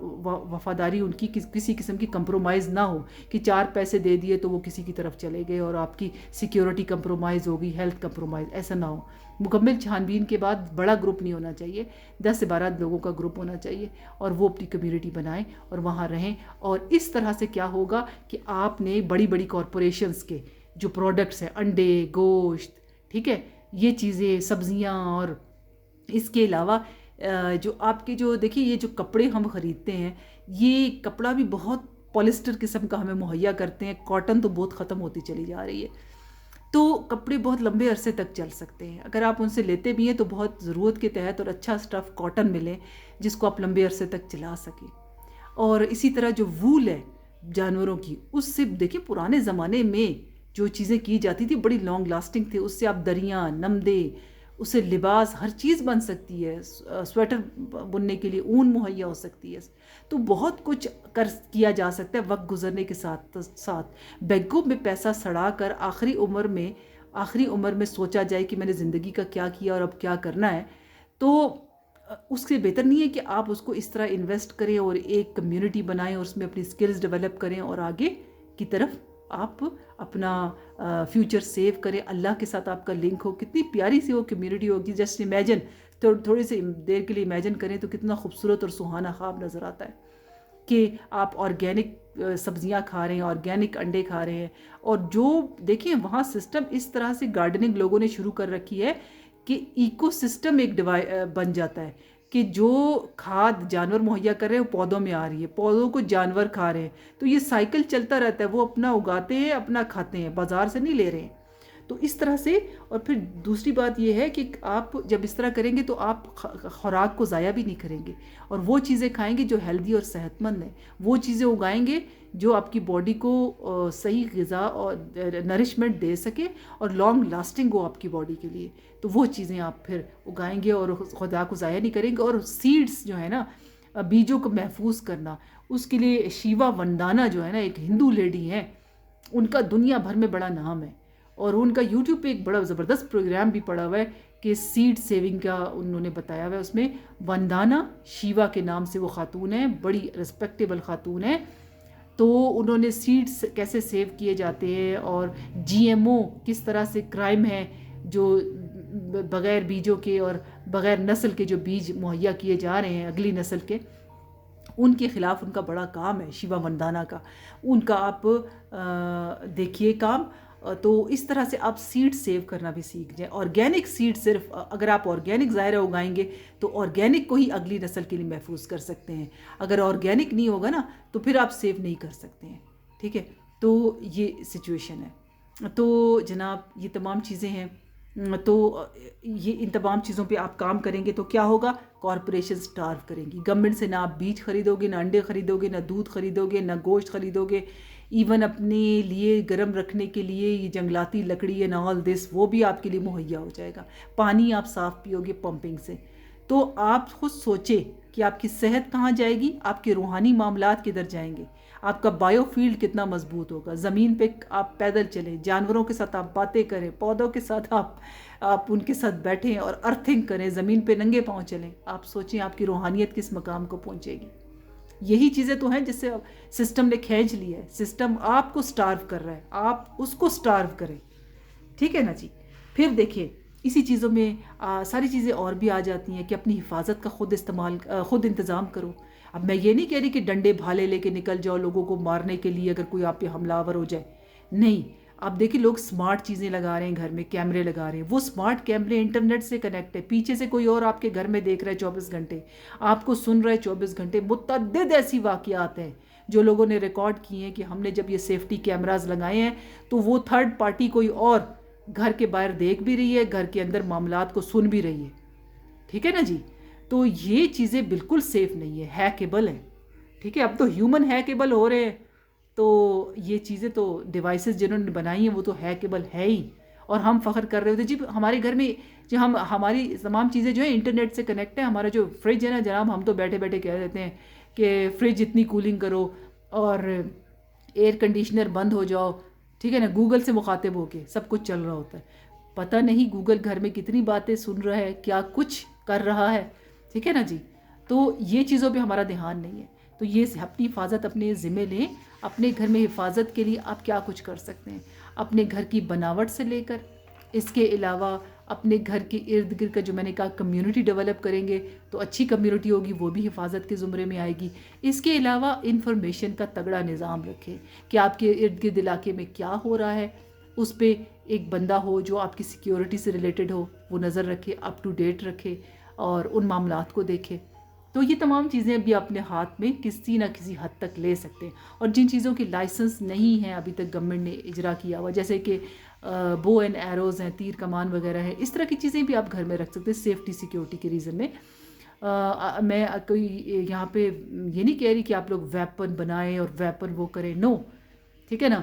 وفاداری ان کی کسی قسم کی کمپرومائز نہ ہو کہ 4 پیسے دے دیے تو وہ کسی کی طرف چلے گئے اور آپ کی سیکیورٹی کمپرومائز ہوگی، ہیلتھ کمپرومائز، ایسا نہ ہو. مکمل چھانبین کے بعد بڑا گروپ نہیں ہونا چاہیے، 10 سے 12 لوگوں کا گروپ ہونا چاہیے، اور وہ اپنی کمیونٹی بنائیں اور وہاں رہیں. اور اس طرح سے کیا ہوگا کہ آپ نے بڑی بڑی کارپوریشنز کے جو پروڈکٹس ہیں، انڈے، گوشت، ٹھیک ہے، یہ چیزیں، سبزیاں، اور اس کے علاوہ جو آپ کے جو دیکھیے یہ جو کپڑے ہم خریدتے ہیں، یہ کپڑا بھی بہت پولیسٹر قسم کا ہمیں مہیا کرتے ہیں. کاٹن تو بہت ختم ہوتی چلی جا رہی ہے. تو کپڑے بہت لمبے عرصے تک چل سکتے ہیں اگر آپ ان سے لیتے بھی ہیں تو بہت ضرورت کے تحت، اور اچھا سٹف کاٹن ملے جس کو آپ لمبے عرصے تک چلا سکیں. اور اسی طرح جو وول ہے جانوروں کی، اس سے دیکھیں پرانے زمانے میں جو چیزیں کی جاتی تھی بڑی لانگ لاسٹنگ تھی. اس سے آپ دریاں، نمدے، اس سے لباس، ہر چیز بن سکتی ہے. سویٹر بننے کے لیے اون مہیا ہو سکتی ہے. تو بہت کچھ کیا جا سکتا ہے وقت گزرنے کے ساتھ ساتھ. بینکوں میں پیسہ سڑا کر آخری عمر میں سوچا جائے کہ میں نے زندگی کا کیا کیا اور اب کیا کرنا ہے، تو اس سے بہتر نہیں ہے کہ آپ اس کو اس طرح انویسٹ کریں اور ایک کمیونٹی بنائیں اور اس میں اپنی سکلز ڈیولپ کریں اور آگے کی طرف آپ اپنا فیوچر سیو کریں. اللہ کے ساتھ آپ کا لنک ہو، کتنی پیاری سی وہ کمیونٹی ہوگی. جسٹ امیجن، تھوڑی سی دیر کے لیے امیجن کریں تو کتنا خوبصورت اور سہانا خواب نظر آتا ہے کہ آپ آرگینک سبزیاں کھا رہے ہیں، آرگینک انڈے کھا رہے ہیں. اور جو دیکھیں وہاں سسٹم اس طرح سے گارڈننگ لوگوں نے شروع کر رکھی ہے کہ ایکو سسٹم ایک بن جاتا ہے کہ جو کھاد جانور مہیا کر رہے ہیں وہ پودوں میں آ رہی ہے، پودوں کو جانور کھا رہے ہیں. تو یہ سائیکل چلتا رہتا ہے، وہ اپنا اگاتے ہیں، اپنا کھاتے ہیں، بازار سے نہیں لے رہے ہیں. تو اس طرح سے. اور پھر دوسری بات یہ ہے کہ آپ جب اس طرح کریں گے تو آپ خوراک کو ضائع بھی نہیں کریں گے، اور وہ چیزیں کھائیں گے جو ہیلدی اور صحت مند ہیں. وہ چیزیں اگائیں گے جو آپ کی باڈی کو صحیح غذا اور نرشمنٹ دے سکے اور لانگ لاسٹنگ ہو آپ کی باڈی کے لیے. تو وہ چیزیں آپ پھر اگائیں گے اور خدا کو ضائع نہیں کریں گے. اور سیڈز جو ہے نا، بیجوں کو محفوظ کرنا، اس کے لیے شیوا وندانا جو ہے نا، ایک ہندو لیڈی ہیں، ان کا دنیا بھر میں بڑا نام ہے. اور ان کا یوٹیوب پہ ایک بڑا زبردست پروگرام بھی پڑا ہوا ہے کہ سیڈ سیونگ کا انہوں نے بتایا ہوا ہے. اس میں وندانا شیوا کے نام سے وہ خاتون ہیں، بڑی ریسپیکٹیبل خاتون ہیں. تو انہوں نے سیڈز کیسے سیو کیے جاتے ہیں، اور جی ایم او کس طرح سے کرائم ہے، جو بغیر بیجوں کے اور بغیر نسل کے جو بیج مہیا کیے جا رہے ہیں اگلی نسل کے، ان کے خلاف ان کا بڑا کام ہے، شیوا وندانا کا، ان کا آپ دیکھیے کام. تو اس طرح سے آپ سیڈ سیو کرنا بھی سیکھ جائیں. آرگینک سیڈ صرف اگر آپ آرگینک ظاہر اگائیں گے تو آرگینک کو ہی اگلی نسل کے لیے محفوظ کر سکتے ہیں. اگر آرگینک نہیں ہوگا نا تو پھر آپ سیو نہیں کر سکتے ہیں. ٹھیک ہے، تو یہ سچویشن ہے. تو جناب یہ تمام چیزیں ہیں. تو یہ ان تمام چیزوں پہ آپ کام کریں گے تو کیا ہوگا؟ کارپوریشن سٹارو کریں گی. گورنمنٹ سے نہ آپ بیج خریدو گے، نہ انڈے خریدو گے، نہ دودھ خریدو گے، نہ گوشت خریدو گے. ایون اپنے لیے گرم رکھنے کے لیے یہ جنگلاتی لکڑی ہے آل دس، وہ بھی آپ کے لیے مہیا ہو جائے گا. پانی آپ صاف پیو گے پمپنگ سے. تو آپ خود سوچیں کہ آپ کی صحت کہاں جائے گی، آپ کے روحانی معاملات کدھر جائیں گے، آپ کا بائیو فیلڈ کتنا مضبوط ہوگا. زمین پہ آپ پیدل چلیں، جانوروں کے ساتھ آپ باتیں کریں، پودوں کے ساتھ آپ ان کے ساتھ بیٹھیں اور ارتھنگ کریں، زمین پہ ننگے پاؤں چلیں. آپ سوچیں آپ کی روحانیت کس مقام کو پہنچے گی. یہی چیزیں تو ہیں جس سے سسٹم نے کھینچ لیا ہے. سسٹم آپ کو سٹارو کر رہا ہے، آپ اس کو سٹارو کریں. ٹھیک ہے نا جی. پھر دیکھیں اسی چیزوں میں ساری چیزیں اور بھی آ جاتی ہیں کہ اپنی حفاظت کا خود انتظام کرو. اب میں یہ نہیں کہہ رہی کہ ڈنڈے بھالے لے کے نکل جاؤ لوگوں کو مارنے کے لیے اگر کوئی آپ پہ حملہ آور ہو جائے. نہیں، آپ دیکھیں لوگ سمارٹ چیزیں لگا رہے ہیں، گھر میں کیمرے لگا رہے ہیں. وہ سمارٹ کیمرے انٹرنیٹ سے کنیکٹ ہے، پیچھے سے کوئی اور آپ کے گھر میں دیکھ رہا ہے 24 گھنٹے، آپ کو سن رہا ہے 24 گھنٹے. متعدد ایسی واقعات ہیں جو لوگوں نے ریکارڈ کیے ہیں کہ ہم نے جب یہ سیفٹی کیمراز لگائے ہیں تو وہ تھرڈ پارٹی کوئی اور گھر کے باہر دیکھ بھی رہی ہے، گھر کے اندر معاملات کو سن بھی رہی ہے. ٹھیک ہے نا جی. تو یہ چیزیں بالکل سیف نہیں ہے، ہیکیبل ہیں. ٹھیک ہے، اب تو ہیومن ہیکیبل ہو رہے ہیں. تو یہ چیزیں تو ڈیوائسز جنہوں نے بنائی ہیں وہ تو ہیکیبل ہے ہی. اور ہم فخر کر رہے ہوتے جی ہمارے گھر میں جو ہماری تمام چیزیں جو ہیں انٹرنیٹ سے کنیکٹ ہیں. ہمارا جو فریج ہے نا جناب، ہم تو بیٹھے بیٹھے کہہ دیتے ہیں کہ فریج اتنی کولنگ کرو اور ایئر کنڈیشنر بند ہو جاؤ. ٹھیک ہے نا، گوگل سے مخاطب ہو کے سب کچھ چل رہا ہوتا ہے. پتہ نہیں گوگل گھر میں کتنی باتیں سن رہا ہے، کیا کچھ کر رہا ہے. ٹھیک ہے نا جی. تو یہ چیزوں پہ ہمارا دھیان نہیں ہے. تو یہ اپنی حفاظت اپنے ذمے لیں. اپنے گھر میں حفاظت کے لیے آپ کیا کچھ کر سکتے ہیں، اپنے گھر کی بناوٹ سے لے کر اس کے علاوہ اپنے گھر کے ارد گرد کا جو میں نے کہا کمیونٹی ڈیولپ کریں گے تو اچھی کمیونٹی ہوگی، وہ بھی حفاظت کے زمرے میں آئے گی. اس کے علاوہ انفارمیشن کا تگڑا نظام رکھیں کہ آپ کے ارد گرد علاقے میں کیا ہو رہا ہے. اس پہ ایک بندہ ہو جو آپ کی سیکیورٹی سے ریلیٹڈ ہو، وہ نظر رکھے، اپ ٹو ڈیٹ رکھے اور ان معاملات کو دیکھے. تو یہ تمام چیزیں بھی اپنے ہاتھ میں کسی نہ کسی حد تک لے سکتے ہیں. اور جن چیزوں کی لائسنس نہیں ہے ابھی تک گورنمنٹ نے اجرا کیا ہوا، جیسے کہ بو اینڈ ایروز ہیں، تیر کمان وغیرہ ہے، اس طرح کی چیزیں بھی آپ گھر میں رکھ سکتے ہیں سیفٹی سیکیورٹی کے ریزن میں. میں کوئی یہاں پہ یہ نہیں کہہ رہی کہ آپ لوگ ویپن بنائیں اور ویپن وہ کریں، نو. ٹھیک ہے نا.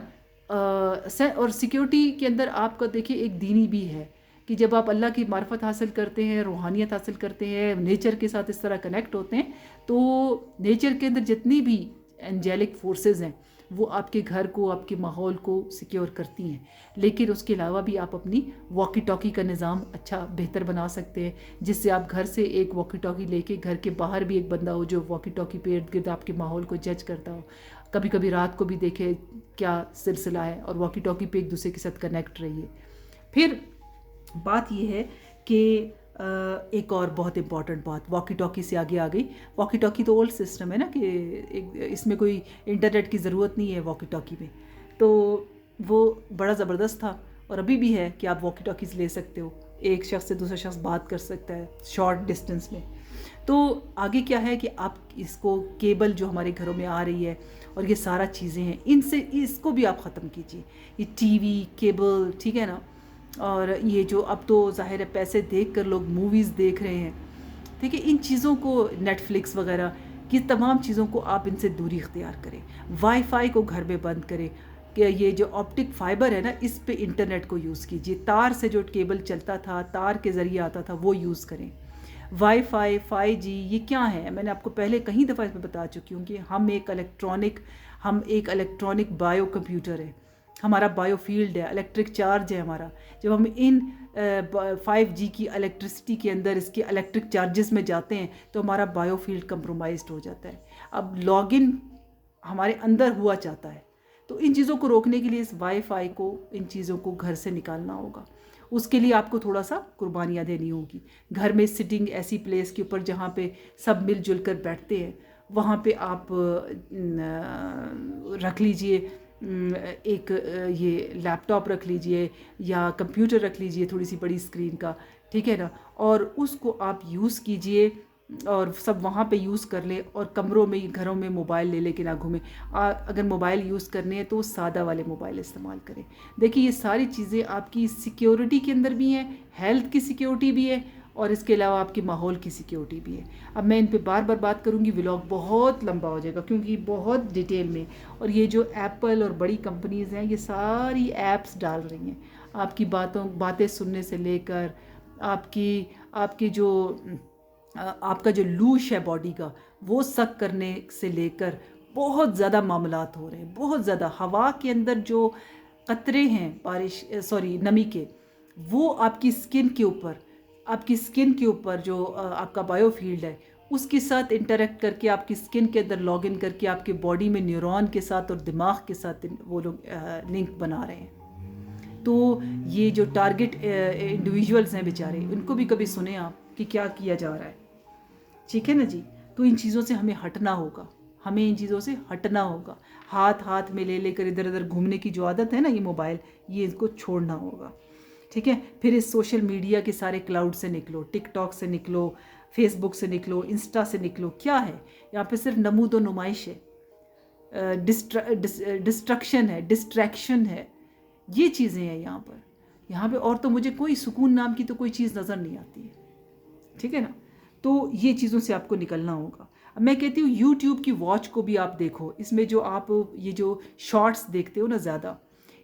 اور سیکیورٹی کے اندر آپ کا دیکھیں ایک دینی بھی ہے کہ جب آپ اللہ کی معرفت حاصل کرتے ہیں، روحانیت حاصل کرتے ہیں، نیچر کے ساتھ اس طرح کنیکٹ ہوتے ہیں تو نیچر کے اندر جتنی بھی اینجیلک فورسز ہیں وہ آپ کے گھر کو، آپ کے ماحول کو سیکیور کرتی ہیں. لیکن اس کے علاوہ بھی آپ اپنی واکی ٹاکی کا نظام اچھا بہتر بنا سکتے ہیں، جس سے آپ گھر سے ایک واکی ٹاکی لے کے گھر کے باہر بھی ایک بندہ ہو جو واکی ٹاکی پہ ارد گرد آپ کے ماحول کو جج کرتا ہو. کبھی کبھی رات کو بھی دیکھے کیا سلسلہ ہے اور واکی ٹاکی پہ ایک دوسرے کے ساتھ کنیکٹ رہیے. پھر بات یہ ہے کہ ایک اور بہت امپورٹنٹ بات واکی ٹاکی سے آگے آ گئی. واکی ٹاکی تو اولڈ سسٹم ہے نا کہ اس میں کوئی انٹرنیٹ کی ضرورت نہیں ہے واکی ٹاکی میں. تو وہ بڑا زبردست تھا اور ابھی بھی ہے کہ آپ واکی ٹاکیز لے سکتے ہو، ایک شخص سے دوسرا شخص بات کر سکتا ہے شارٹ ڈسٹنس میں. تو آگے کیا ہے کہ آپ اس کو کیبل جو ہمارے گھروں میں آ رہی ہے اور یہ سارا چیزیں ہیں ان سے اس کو بھی آپ ختم کیجیے. یہ ٹی وی کیبل، ٹھیک ہے نا، اور یہ جو اب تو ظاہر ہے پیسے دیکھ کر لوگ موویز دیکھ رہے ہیں. ٹھیک ہے، ان چیزوں کو نیٹ فلکس وغیرہ کی تمام چیزوں کو آپ ان سے دوری اختیار کریں. وائی فائی کو گھر میں بند کریں کہ یہ جو آپٹک فائبر ہے نا اس پہ انٹرنیٹ کو یوز کیجیے. تار سے جو کیبل چلتا تھا، تار کے ذریعے آتا تھا، وہ یوز کریں. وائی فائی 5G یہ کیا ہے؟ میں نے آپ کو پہلے کئی دفعہ اس میں بتا چکی ہوں کہ ہم ایک الیکٹرانک بایو کمپیوٹر ہے. ہمارا بایو فیلڈ ہے، الیکٹرک چارج ہے ہمارا. جب ہم ان 5G کی الیکٹرسٹی کے اندر اس کے الیکٹرک چارجز میں جاتے ہیں تو ہمارا بایو فیلڈ کمپرومائزڈ ہو جاتا ہے. اب لاگ ان ہمارے اندر ہوا چاہتا ہے. تو ان چیزوں کو روکنے کے لیے اس وائی فائی کو، ان چیزوں کو گھر سے نکالنا ہوگا. اس کے لیے آپ کو تھوڑا سا قربانیاں دینی ہوگی. گھر میں سٹنگ ایسی پلیس کے اوپر جہاں پہ سب مل جل کر بیٹھتے ہیں وہاں پہ آپ رکھ لیجئے ایک یہ لیپ ٹاپ رکھ لیجئے یا کمپیوٹر رکھ لیجئے تھوڑی سی بڑی اسکرین کا، ٹھیک ہے نا، اور اس کو آپ یوز کیجئے اور سب وہاں پہ یوز کر لیں، اور کمروں میں گھروں میں موبائل لے کے نہ گھومیں۔ اگر موبائل یوز کرنے ہیں تو سادہ والے موبائل استعمال کریں۔ دیکھیے یہ ساری چیزیں آپ کی سیکیورٹی کے اندر بھی ہیں، ہیلتھ کی سیکیورٹی بھی ہے، اور اس کے علاوہ آپ کے ماحول کی سیکیورٹی بھی ہے۔ اب میں ان پہ بار بار بات کروں گی، ولاگ بہت لمبا ہو جائے گا کیونکہ بہت ڈیٹیل میں، اور یہ جو ایپل اور بڑی کمپنیز ہیں یہ ساری ایپس ڈال رہی ہیں آپ کی باتیں سننے سے لے کر آپ کی جو آپ کا جو لوش ہے باڈی کا وہ سک کرنے سے لے کر بہت زیادہ معاملات ہو رہے ہیں، بہت زیادہ۔ ہوا کے اندر جو قطرے ہیں نمی کے، وہ آپ کی سکن کے اوپر جو آپ کا بائیو فیلڈ ہے اس کے ساتھ انٹریکٹ کر کے آپ کی سکن کے اندر لاگ ان کر کے آپ کے باڈی میں نیورون کے ساتھ اور دماغ کے ساتھ وہ لوگ لنک بنا رہے ہیں۔ تو یہ جو ٹارگٹ انڈیویجولز ہیں بیچارے، ان کو بھی کبھی سنیں آپ کہ کیا کیا جا رہا ہے، ٹھیک ہے نا جی۔ تو ان چیزوں سے ہمیں ہٹنا ہوگا، ہاتھ میں لے کر ادھر ادھر گھومنے کی جو عادت ہے نا، یہ موبائل، یہ اس کو چھوڑنا ہوگا، ٹھیک ہے۔ پھر اس سوشل میڈیا کے سارے کلاؤڈ سے نکلو، ٹک ٹاک سے نکلو، فیس بک سے نکلو، انسٹا سے نکلو۔ کیا ہے یہاں پہ؟ صرف نمود و نمائش ہے، ڈسٹریکشن ہے، یہ چیزیں ہیں یہاں پہ اور تو مجھے کوئی سکون نام کی تو کوئی چیز نظر نہیں آتی ہے، ٹھیک ہے نا۔ تو یہ چیزوں سے آپ کو نکلنا ہوگا۔ اب میں کہتی ہوں یوٹیوب کی واچ کو بھی آپ دیکھو، اس میں جو آپ یہ جو شارٹس دیکھتے ہو نا زیادہ،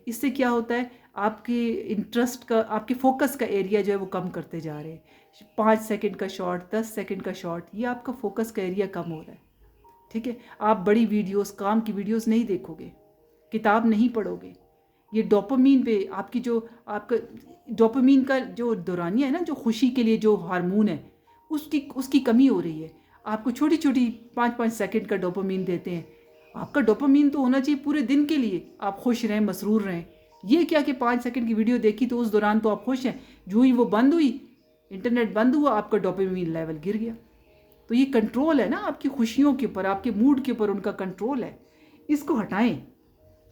اس سے کیا ہوتا ہے آپ کے انٹرسٹ کا، آپ کے فوکس کا ایریا جو ہے وہ کم کرتے جا رہے ہیں۔ 5 سیکنڈ کا شارٹ، 10 سیکنڈ کا شارٹ، یہ آپ کا فوکس کا ایریا کم ہو رہا ہے، ٹھیک ہے۔ آپ بڑی ویڈیوز، کام کی ویڈیوز نہیں دیکھو گے، کتاب نہیں پڑھو گے۔ یہ ڈوپامین پہ آپ کا ڈوپامین کا جو دورانیہ ہے نا، جو خوشی کے لیے جو ہارمون ہے، اس کی کمی ہو رہی ہے۔ آپ کو چھوٹی 5 سیکنڈ کا ڈوپامین دیتے ہیں۔ آپ کا ڈوپامین تو ہونا چاہیے پورے دن کے لیے، آپ خوش رہیں، مسرور رہیں۔ یہ کیا کہ 5 سیکنڈ کی ویڈیو دیکھی تو اس دوران تو آپ خوش ہیں، جو ہی وہ بند ہوئی، انٹرنیٹ بند ہوا، آپ کا ڈوپامین لیول گر گیا۔ تو یہ کنٹرول ہے نا آپ کی خوشیوں کے اوپر، آپ کے موڈ کے اوپر ان کا کنٹرول ہے۔ اس کو ہٹائیں،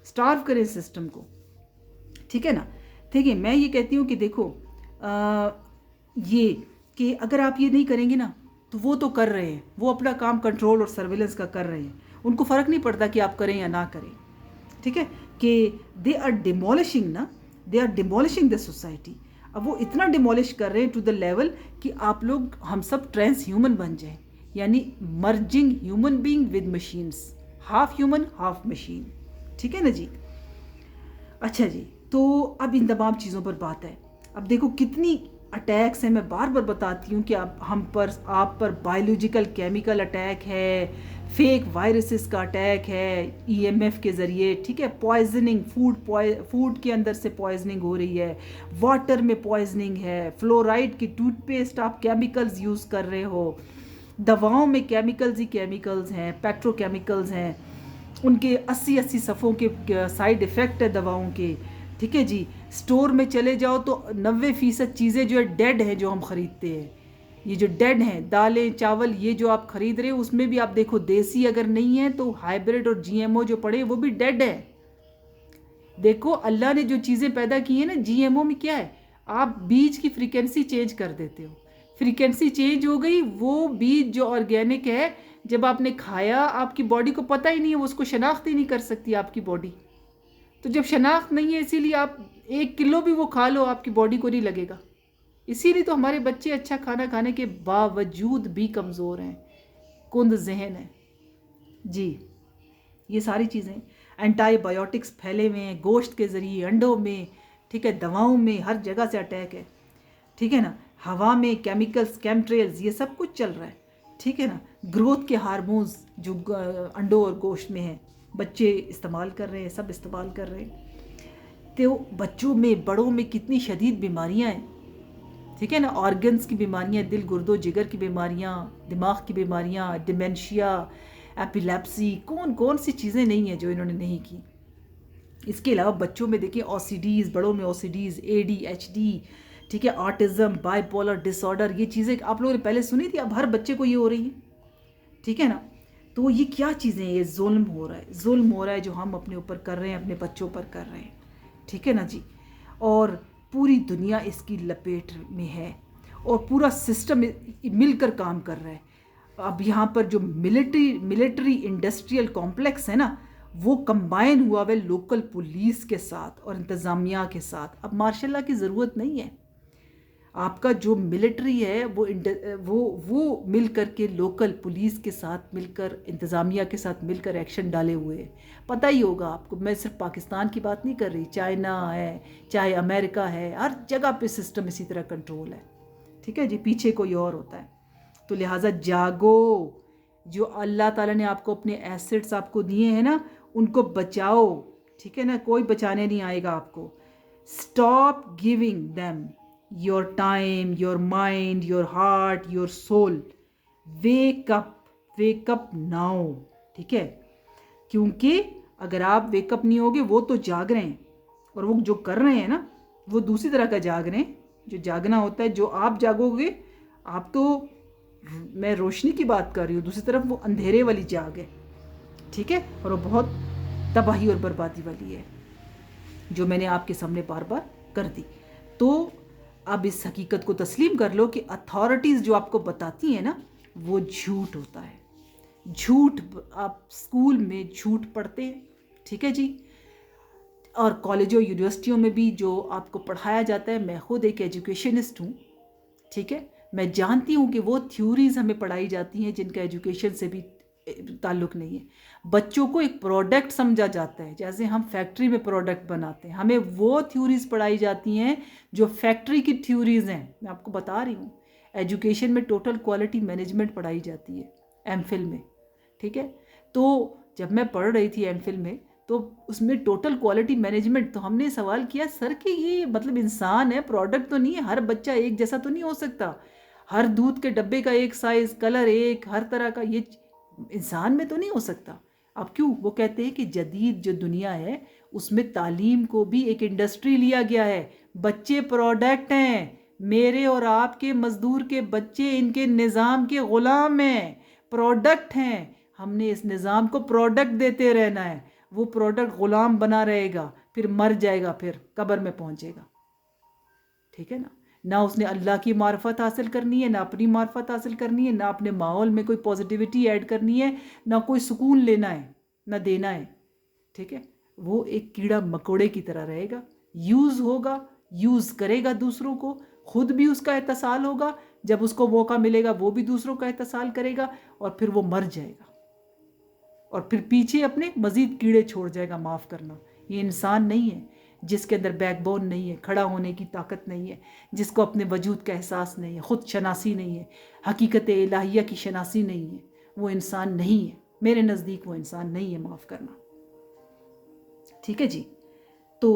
سٹارو کریں سسٹم کو، ٹھیک ہے نا۔ ٹھیک ہے، میں یہ کہتی ہوں کہ دیکھو یہ کہ اگر آپ یہ نہیں کریں گے نا تو وہ تو کر رہے ہیں، وہ اپنا کام کنٹرول اور سرویلنس کا کر رہے ہیں، ان کو فرق نہیں پڑتا کہ آپ کریں یا نہ کریں، ٹھیک ہے، کہ دے آر ڈیمولشنگ دا سوسائٹی۔ اب وہ اتنا ڈیمولش کر رہے ہیں ٹو دا لیول کہ آپ لوگ، ہم سب ٹرانس ہیومن بن جائیں، یعنی merging human being with machines, half human half machine, ٹھیک ہے نا جی۔ اچھا جی، تو اب ان تمام چیزوں پر بات ہے۔ اب دیکھو کتنی اٹیکس ہیں، میں بار بار بتاتی ہوں کہ آپ پر بایولوجیکل کیمیکل اٹیک ہے، فیک وائرسز کا اٹیک ہے EMF کے ذریعے، ٹھیک ہے، پوائزننگ، فوڈ کے اندر سے پوائزننگ ہو رہی ہے، واٹر میں پوائزننگ ہے، فلورائڈ کی ٹوتھ پیسٹ آپ کیمیکلز یوز کر رہے ہو، دواؤں میں کیمیکلز ہی کیمیکلز ہیں، پیٹرو کیمیکلز ہیں، ان کے 80 صفوں کے سائیڈ ایفیکٹ ہے دواؤں کے، ٹھیک ہے جی۔ سٹور میں چلے جاؤ تو 90% چیزیں جو ہے ڈیڈ ہیں، جو ہم خریدتے ہیں، یہ جو ڈیڈ ہیں، دالیں، چاول، یہ جو آپ خرید رہے ہو اس میں بھی آپ دیکھو دیسی اگر نہیں ہے تو ہائیبریڈ اور GMO جو پڑے وہ بھی ڈیڈ ہے۔ دیکھو اللہ نے جو چیزیں پیدا کی ہیں نا، GMO میں کیا ہے، آپ بیج کی فریکوینسی چینج کر دیتے ہو، فریکوینسی چینج ہو گئی، وہ بیج جو آرگینک ہے جب آپ نے کھایا آپ کی باڈی کو پتہ ہی نہیں ہے، وہ اس کو شناخت ہی نہیں کر سکتی آپ کی باڈی۔ تو جب شناخت نہیں ہے، اسی لیے آپ 1 کلو بھی وہ کھا لو آپ کی باڈی کو نہیں لگے گا۔ اسی لیے تو ہمارے بچے اچھا کھانا کھانے کے باوجود بھی کمزور ہیں، کند ذہن ہے جی۔ یہ ساری چیزیں اینٹی بایوٹکس پھیلے ہوئے ہیں، گوشت کے ذریعے، انڈوں میں، ٹھیک ہے، دواؤں میں، ہر جگہ سے اٹیک ہے، ٹھیک ہے نا، ہوا میں کیمیکلز، کیمٹریلز، یہ سب کچھ چل رہا ہے، ٹھیک ہے نا۔ گروتھ کے ہارمونز جو انڈوں اور گوشت میں ہیں، بچے استعمال کر رہے ہیں، سب استعمال کر رہے ہیں۔ تو بچوں میں، بڑوں میں کتنی شدید بیماریاں ہیں، ٹھیک ہے نا، آرگنز کی بیماریاں، دل، گردوں، جگر کی بیماریاں، دماغ کی بیماریاں، ڈیمنشیا، ایپیلیپسی، کون سی چیزیں نہیں ہیں جو انہوں نے نہیں کی۔ اس کے علاوہ بچوں میں دیکھیں OCDs، بڑوں میں OCDs، ADHD، ٹھیک ہے، autism, bipolar disorder, یہ چیزیں آپ لوگوں نے پہلے سنی تھی، اب ہر بچے کو یہ ہو رہی ہیں، ٹھیک ہے نا۔ تو یہ کیا چیزیں ہیں؟ یہ ظلم ہو رہا ہے، ظلم ہو رہا ہے جو ہم اپنے اوپر کر رہے ہیں، اپنے بچوں پر کر رہے ہیں، ٹھیک ہے نا جی. اور پوری دنیا اس کی لپیٹ میں ہے اور پورا سسٹم مل کر کام کر رہا ہے. اب یہاں پر جو ملٹری انڈسٹریل کمپلیکس ہے نا، وہ کمبائن ہوا ہے لوکل پولیس کے ساتھ اور انتظامیہ کے ساتھ. اب مارشل لا کی ضرورت نہیں ہے. آپ کا جو ملٹری ہے وہ مل کر کے لوکل پولیس کے ساتھ مل کر، انتظامیہ کے ساتھ مل کر ایکشن ڈالے ہوئے ہیں. پتہ ہی ہوگا آپ کو، میں صرف پاکستان کی بات نہیں کر رہی، چائنا ہے، چاہے امریکہ ہے، ہر جگہ پہ سسٹم اسی طرح کنٹرول ہے. ٹھیک ہے جی، پیچھے کوئی اور ہوتا ہے. تو لہٰذا جاگو، جو اللہ تعالیٰ نے آپ کو اپنے ایسٹس آپ کو دیے ہیں نا، ان کو بچاؤ. ٹھیک ہے نا، کوئی بچانے نہیں آئے گا آپ کو. Stop giving them your time, your mind, your heart, your soul. wake up now. ٹھیک ہے، کیونکہ اگر آپ ویک اپ نہیں ہوگے، وہ تو جاگ رہے ہیں اور وہ جو کر رہے ہیں نا، وہ دوسری طرح کا جاگ رہے ہیں. جو جاگنا ہوتا ہے، جو آپ جاگو گے، آپ تو، میں روشنی کی بات کر رہی ہوں، دوسری طرف وہ اندھیرے والی جاگ ہے. ٹھیک ہے، اور وہ بہت تباہی اور بربادی والی ہے، جو میں نے آپ کے سامنے بار بار کر دی. تو اب اس حقیقت کو تسلیم کر لو کہ اتھارٹیز جو آپ کو بتاتی ہیں نا، وہ جھوٹ ہوتا ہے. جھوٹ، آپ اسکول میں جھوٹ پڑھتے ہیں، ٹھیک ہے جی، اور کالجوں یونیورسٹیوں میں بھی جو آپ کو پڑھایا جاتا ہے. میں خود ایک ایجوکیشنسٹ ہوں، ٹھیک ہے، میں جانتی ہوں کہ وہ تھیوریز ہمیں پڑھائی جاتی ہیں جن کا ایجوکیشن سے بھی تعلق نہیں ہے. بچوں کو ایک پروڈکٹ سمجھا جاتا ہے، جیسے ہم فیکٹری میں پروڈکٹ بناتے ہیں، ہمیں وہ تھیوریز پڑھائی جاتی ہیں جو فیکٹری کی تھیوریز ہیں. میں آپ کو بتا رہی ہوں، ایجوکیشن میں ٹوٹل کوالٹی مینجمنٹ پڑھائی جاتی ہے ایم فل میں. ٹھیک ہے، تو جب میں پڑھ رہی تھی ایم فل میں، تو اس میں ٹوٹل کوالٹی مینجمنٹ، تو ہم نے سوال کیا سر کہ یہ مطلب انسان ہے، پروڈکٹ تو نہیں ہے، ہر بچہ ایک جیسا تو نہیں ہو سکتا، ہر دودھ کے ڈبے کا ایک سائز، کلر ایک، ہر طرح کا، یہ انسان میں تو نہیں ہو سکتا. اب کیوں؟ وہ کہتے ہیں کہ جدید جو دنیا ہے اس میں تعلیم کو بھی ایک انڈسٹری لیا گیا ہے. بچے پروڈکٹ ہیں، میرے اور آپ کے مزدور کے بچے ان کے نظام کے غلام ہیں، پروڈکٹ ہیں. ہم نے اس نظام کو پروڈکٹ دیتے رہنا ہے. وہ پروڈکٹ غلام بنا رہے گا، پھر مر جائے گا، پھر قبر میں پہنچے گا. ٹھیک ہے نا، نہ اس نے اللہ کی معرفت حاصل کرنی ہے، نہ اپنی معرفت حاصل کرنی ہے، نہ اپنے ماحول میں کوئی پازیٹیوٹی ایڈ کرنی ہے، نہ کوئی سکون لینا ہے، نہ دینا ہے. ٹھیک ہے، وہ ایک کیڑا مکوڑے کی طرح رہے گا. یوز ہوگا، یوز کرے گا دوسروں کو، خود بھی اس کا اتصال ہوگا، جب اس کو موقع ملے گا وہ بھی دوسروں کا اتصال کرے گا، اور پھر وہ مر جائے گا، اور پھر پیچھے اپنے مزید کیڑے چھوڑ جائے گا. معاف کرنا، یہ انسان نہیں ہے جس کے اندر بیک بون نہیں ہے، کھڑا ہونے کی طاقت نہیں ہے، جس کو اپنے وجود کا احساس نہیں ہے، خود شناسی نہیں ہے، حقیقت الہیہ کی شناسی نہیں ہے. وہ انسان نہیں ہے، میرے نزدیک وہ انسان نہیں ہے. معاف کرنا. ٹھیک ہے جی، تو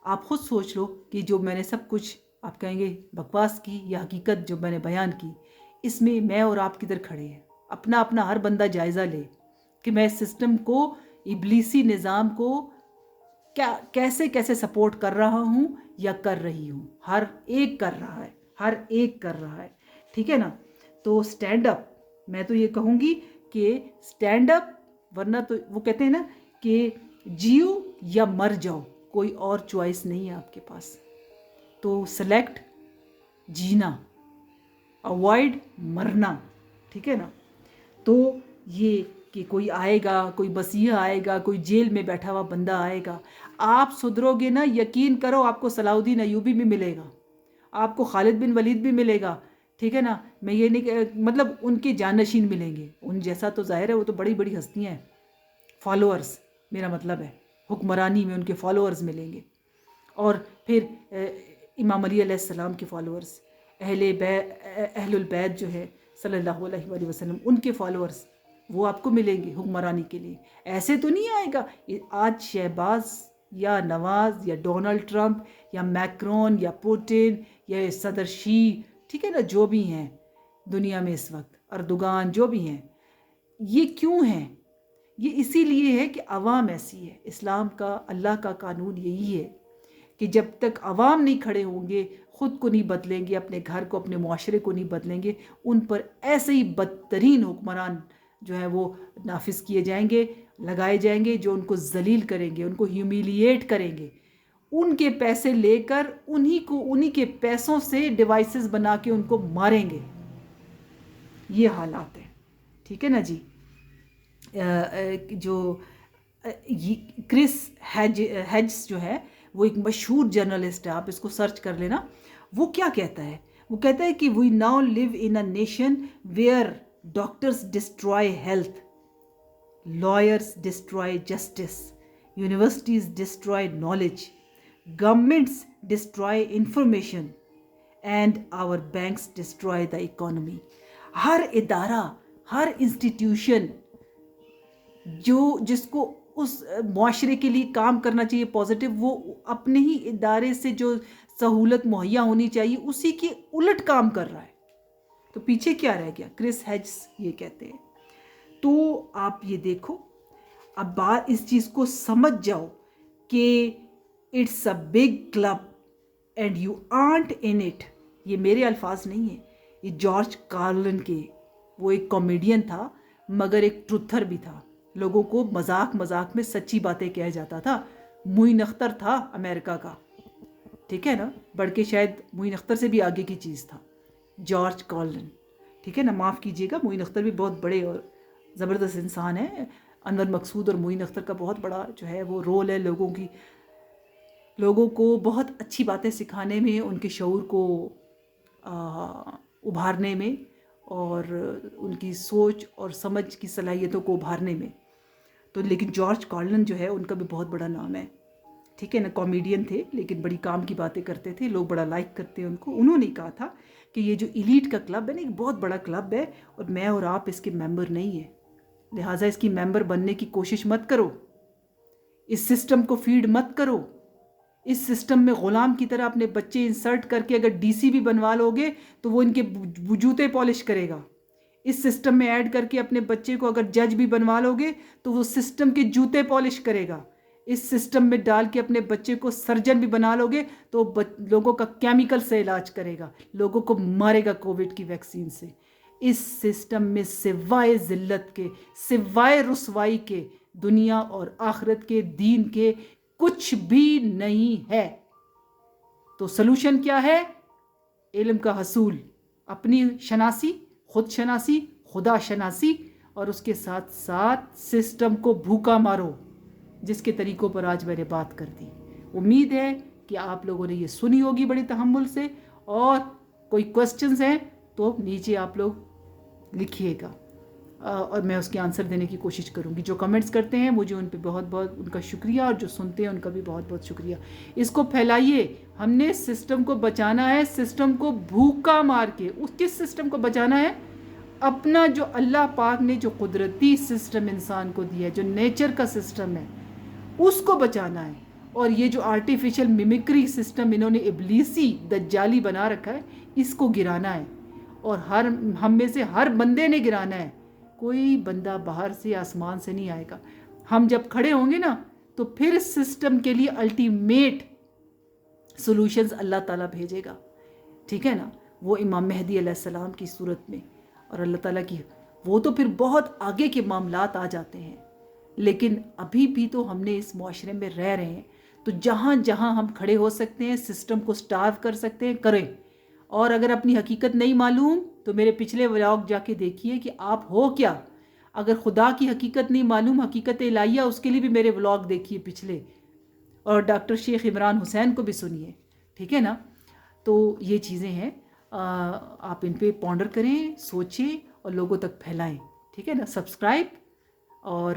آپ خود سوچ لو کہ جو میں نے سب کچھ، آپ کہیں گے بکواس کی یا حقیقت جو میں نے بیان کی، اس میں اور آپ کدھر کھڑے ہیں. اپنا اپنا ہر بندہ جائزہ لے کہ میں اس سسٹم کو، ابلیسی نظام کو کیسے سپورٹ کر رہا ہوں یا کر رہی ہوں. ہر ایک کر رہا ہے، ہر ایک کر رہا ہے. ٹھیک ہے نا، تو سٹینڈ اپ. میں تو یہ کہوں گی کہ سٹینڈ اپ، ورنہ تو وہ کہتے ہیں نا کہ جیو یا مر جاؤ، کوئی اور چوائس نہیں ہے آپ کے پاس. تو سلیکٹ جینا، اوائڈ مرنا. ٹھیک ہے نا، تو یہ کہ کوئی آئے گا، کوئی مسیحا آئے گا، کوئی جیل میں بیٹھا ہوا بندہ آئے گا، آپ سدھرو گے نا، یقین کرو آپ کو صلاح الدین ایوبی بھی ملے گا، آپ کو خالد بن ولید بھی ملے گا. ٹھیک ہے نا، میں یہ نہیں مطلب ان کے جانشین ملیں گے، ان جیسا تو ظاہر ہے وہ تو بڑی بڑی ہستیاں ہیں، فالوورز میرا مطلب ہے، حکمرانی میں ان کے فالوورز ملیں گے. اور پھر امام علی علیہ السلام کے فالوورز، اہل البیت جو ہے صلی اللہ علیہ وآلہ وسلم، ان کے فالوورز، وہ آپ کو ملیں گے حکمرانی کے لیے. ایسے تو نہیں آئے گا آج شہباز یا نواز یا ڈونلڈ ٹرمپ یا میکرون یا پوٹن یا صدر شی، ٹھیک ہے نا، جو بھی ہیں دنیا میں اس وقت، اردوغان، جو بھی ہیں، یہ کیوں ہیں؟ یہ اسی لیے ہے کہ عوام ایسی ہے. اسلام کا، اللہ کا قانون یہی ہے کہ جب تک عوام نہیں کھڑے ہوں گے، خود کو نہیں بدلیں گے، اپنے گھر کو، اپنے معاشرے کو نہیں بدلیں گے، ان پر ایسے ہی بدترین حکمران جو ہے وہ نافذ کیے جائیں گے، لگائے جائیں گے، جو ان کو ذلیل کریں گے، ان کو ہیومیلیٹ کریں گے، ان کے پیسے لے کر انہی کے پیسوں سے ڈیوائسز بنا کے ان کو ماریں گے. یہ حالات ہیں. ٹھیک ہے نا جی. جو کرس ہیجز جو ہے وہ ایک مشہور جرنلسٹ ہے، آپ اس کو سرچ کر لینا. وہ کیا کہتا ہے؟ وہ کہتا ہے کہ we now live in a nation where doctors destroy health, lawyers destroy justice, universities destroy knowledge, governments destroy information, and our banks destroy the economy. ہر ادارہ، ہر انسٹیٹیوشن جس کو اس معاشرے کے لیے کام کرنا چاہیے پازیٹیو، وہ اپنے ہی ادارے سے جو سہولت مہیا ہونی چاہیے اسی کی الٹ کام کر رہا ہے. تو پیچھے کیا رہ گیا؟ کرس ہیجز یہ کہتے ہیں. تو آپ یہ دیکھو، اب بات اس چیز کو سمجھ جاؤ کہ it's a big club and you aren't in it. یہ میرے الفاظ نہیں ہیں، یہ جارج کارلن کے. وہ ایک کامیڈین تھا مگر ایک ٹروتھر بھی تھا. لوگوں کو مذاق مذاق میں سچی باتیں کہہ جاتا تھا. معین اختر تھا امریکہ کا، ٹھیک ہے نا، بڑھ کے شاید معین اختر سے بھی آگے کی چیز تھا جارج کارلن. ٹھیک ہے نا، معاف کیجیے گا، معین اختر بھی بہت بڑے اور زبردست انسان ہیں. انور مقصود اور معین اختر کا بہت بڑا جو ہے وہ رول ہے لوگوں کو بہت اچھی باتیں سکھانے میں، ان کے شعور کو ابھارنے میں، اور ان کی سوچ اور سمجھ کی صلاحیتوں کو ابھارنے میں. تو لیکن جارج کارلن جو ہے ان کا بھی بہت بڑا نام ہے. ٹھیک ہے نا، کامیڈین تھے لیکن بڑی کام کی باتیں کرتے تھے، لوگ بڑا لائک کرتے ہیں ان کو. انہوں نے کہا تھا کہ یہ جو ایلیٹ کا کلب ہے نا، ایک بہت بڑا کلب ہے اور میں اور آپ اس کے ممبر نہیں ہیں، لہٰذا اس کی ممبر بننے کی کوشش مت کرو، اس سسٹم کو فیڈ مت کرو. اس سسٹم میں غلام کی طرح اپنے بچے انسرٹ کر کے اگر ڈی سی بھی بنوا لو گے تو وہ ان کے جوتے پالش کرے گا. اس سسٹم میں ایڈ کر کے اپنے بچے کو اگر جج بھی بنوا لو گے تو وہ سسٹم کے جوتے پالش کرے گا. اس سسٹم میں ڈال کے اپنے بچے کو سرجن بھی بنا لو گے تو لوگوں کا کیمیکل سے علاج کرے گا، لوگوں کو مارے گا کووڈ کی ویکسین سے. اس سسٹم میں سوائے ذلت کے، سوائے رسوائی کے، دنیا اور آخرت کے، دین کے کچھ بھی نہیں ہے. تو سلوشن کیا ہے؟ علم کا حصول، اپنی شناسی، خود شناسی، خدا شناسی، اور اس کے ساتھ ساتھ سسٹم کو بھوکا مارو، جس کے طریقوں پر آج میں نے بات کر دی. امید ہے کہ آپ لوگوں نے یہ سنی ہوگی بڑے تحمل سے، اور کوئی کوسچنز ہیں تو نیچے آپ لوگ لکھیے گا اور میں اس کے آنسر دینے کی کوشش کروں گی. جو کمنٹس کرتے ہیں مجھے ان پہ بہت بہت ان کا شکریہ، اور جو سنتے ہیں ان کا بھی بہت بہت شکریہ. اس کو پھیلائیے. ہم نے سسٹم کو بچانا ہے، سسٹم کو بھوکا مار کے. اس کس سسٹم کو بچانا ہے؟ اپنا جو اللہ پاک نے جو قدرتی سسٹم انسان کو دیا ہے، جو نیچر کا سسٹم ہے، اس کو بچانا ہے. اور یہ جو آرٹیفیشل میمکری سسٹم انہوں نے ابلیسی دجالی بنا رکھا ہے، اس کو گرانا ہے. اور ہم میں سے ہر بندے نے گرانا ہے. کوئی بندہ باہر سے آسمان سے نہیں آئے گا. ہم جب کھڑے ہوں گے نا تو پھر سسٹم کے لیے الٹیمیٹ سولوشنز اللہ تعالیٰ بھیجے گا. ٹھیک ہے نا، وہ امام مہدی علیہ السلام کی صورت میں، اور اللہ تعالیٰ کی وہ تو پھر بہت آگے کے معاملات آ جاتے ہیں. لیکن ابھی بھی تو ہم نے اس معاشرے میں رہ رہے ہیں، تو جہاں جہاں ہم کھڑے ہو سکتے ہیں، سسٹم کو سٹارو کر سکتے ہیں، کریں. اور اگر اپنی حقیقت نہیں معلوم تو میرے پچھلے ولاگ جا کے دیکھیے کہ آپ ہو کیا. اگر خدا کی حقیقت نہیں معلوم، حقیقت الہیہ، اس کے لیے بھی میرے ولاگ دیکھیے پچھلے، اور ڈاکٹر شیخ عمران حسین کو بھی سنیے. ٹھیک ہے نا. تو یہ چیزیں ہیں، آپ ان پہ پونڈر کریں، سوچیں اور لوگوں تک پھیلائیں. ٹھیک ہے نا. سبسکرائب اور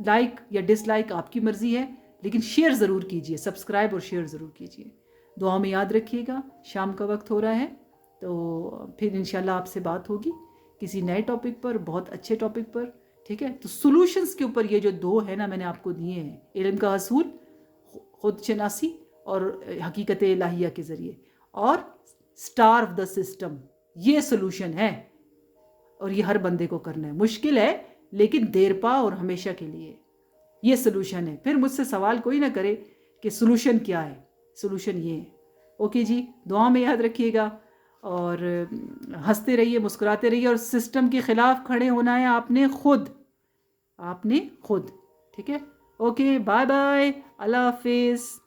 لائک یا ڈس لائک آپ کی مرضی ہے، لیکن شیئر ضرور کیجئے. سبسکرائب اور شیئر ضرور کیجئے. دعا میں یاد رکھیے گا. شام کا وقت ہو رہا ہے، تو پھر انشاءاللہ آپ سے بات ہوگی کسی نئے ٹاپک پر، بہت اچھے ٹاپک پر. ٹھیک ہے. تو سولوشنز کے اوپر یہ جو دو ہے نا میں نے آپ کو دیے ہیں، علم کا حصول، خود شناسی اور حقیقت الہیہ کے ذریعے، اور سٹارو دا سسٹم، یہ سولوشن ہے. اور یہ ہر بندے کو کرنا ہے. مشکل ہے لیکن دیر پا اور ہمیشہ کے لیے یہ سولوشن ہے. پھر مجھ سے سوال کوئی نہ کرے کہ سولوشن کیا ہے. سولوشن یہ ہے. اوکے جی، دعا میں یاد رکھیے گا. اور ہنستے رہیے، مسکراتے رہیے، اور سسٹم کے خلاف کھڑے ہونا ہے آپ نے خود، ٹھیک ہے؟ اوکے، بائے بائے، اللہ حافظ.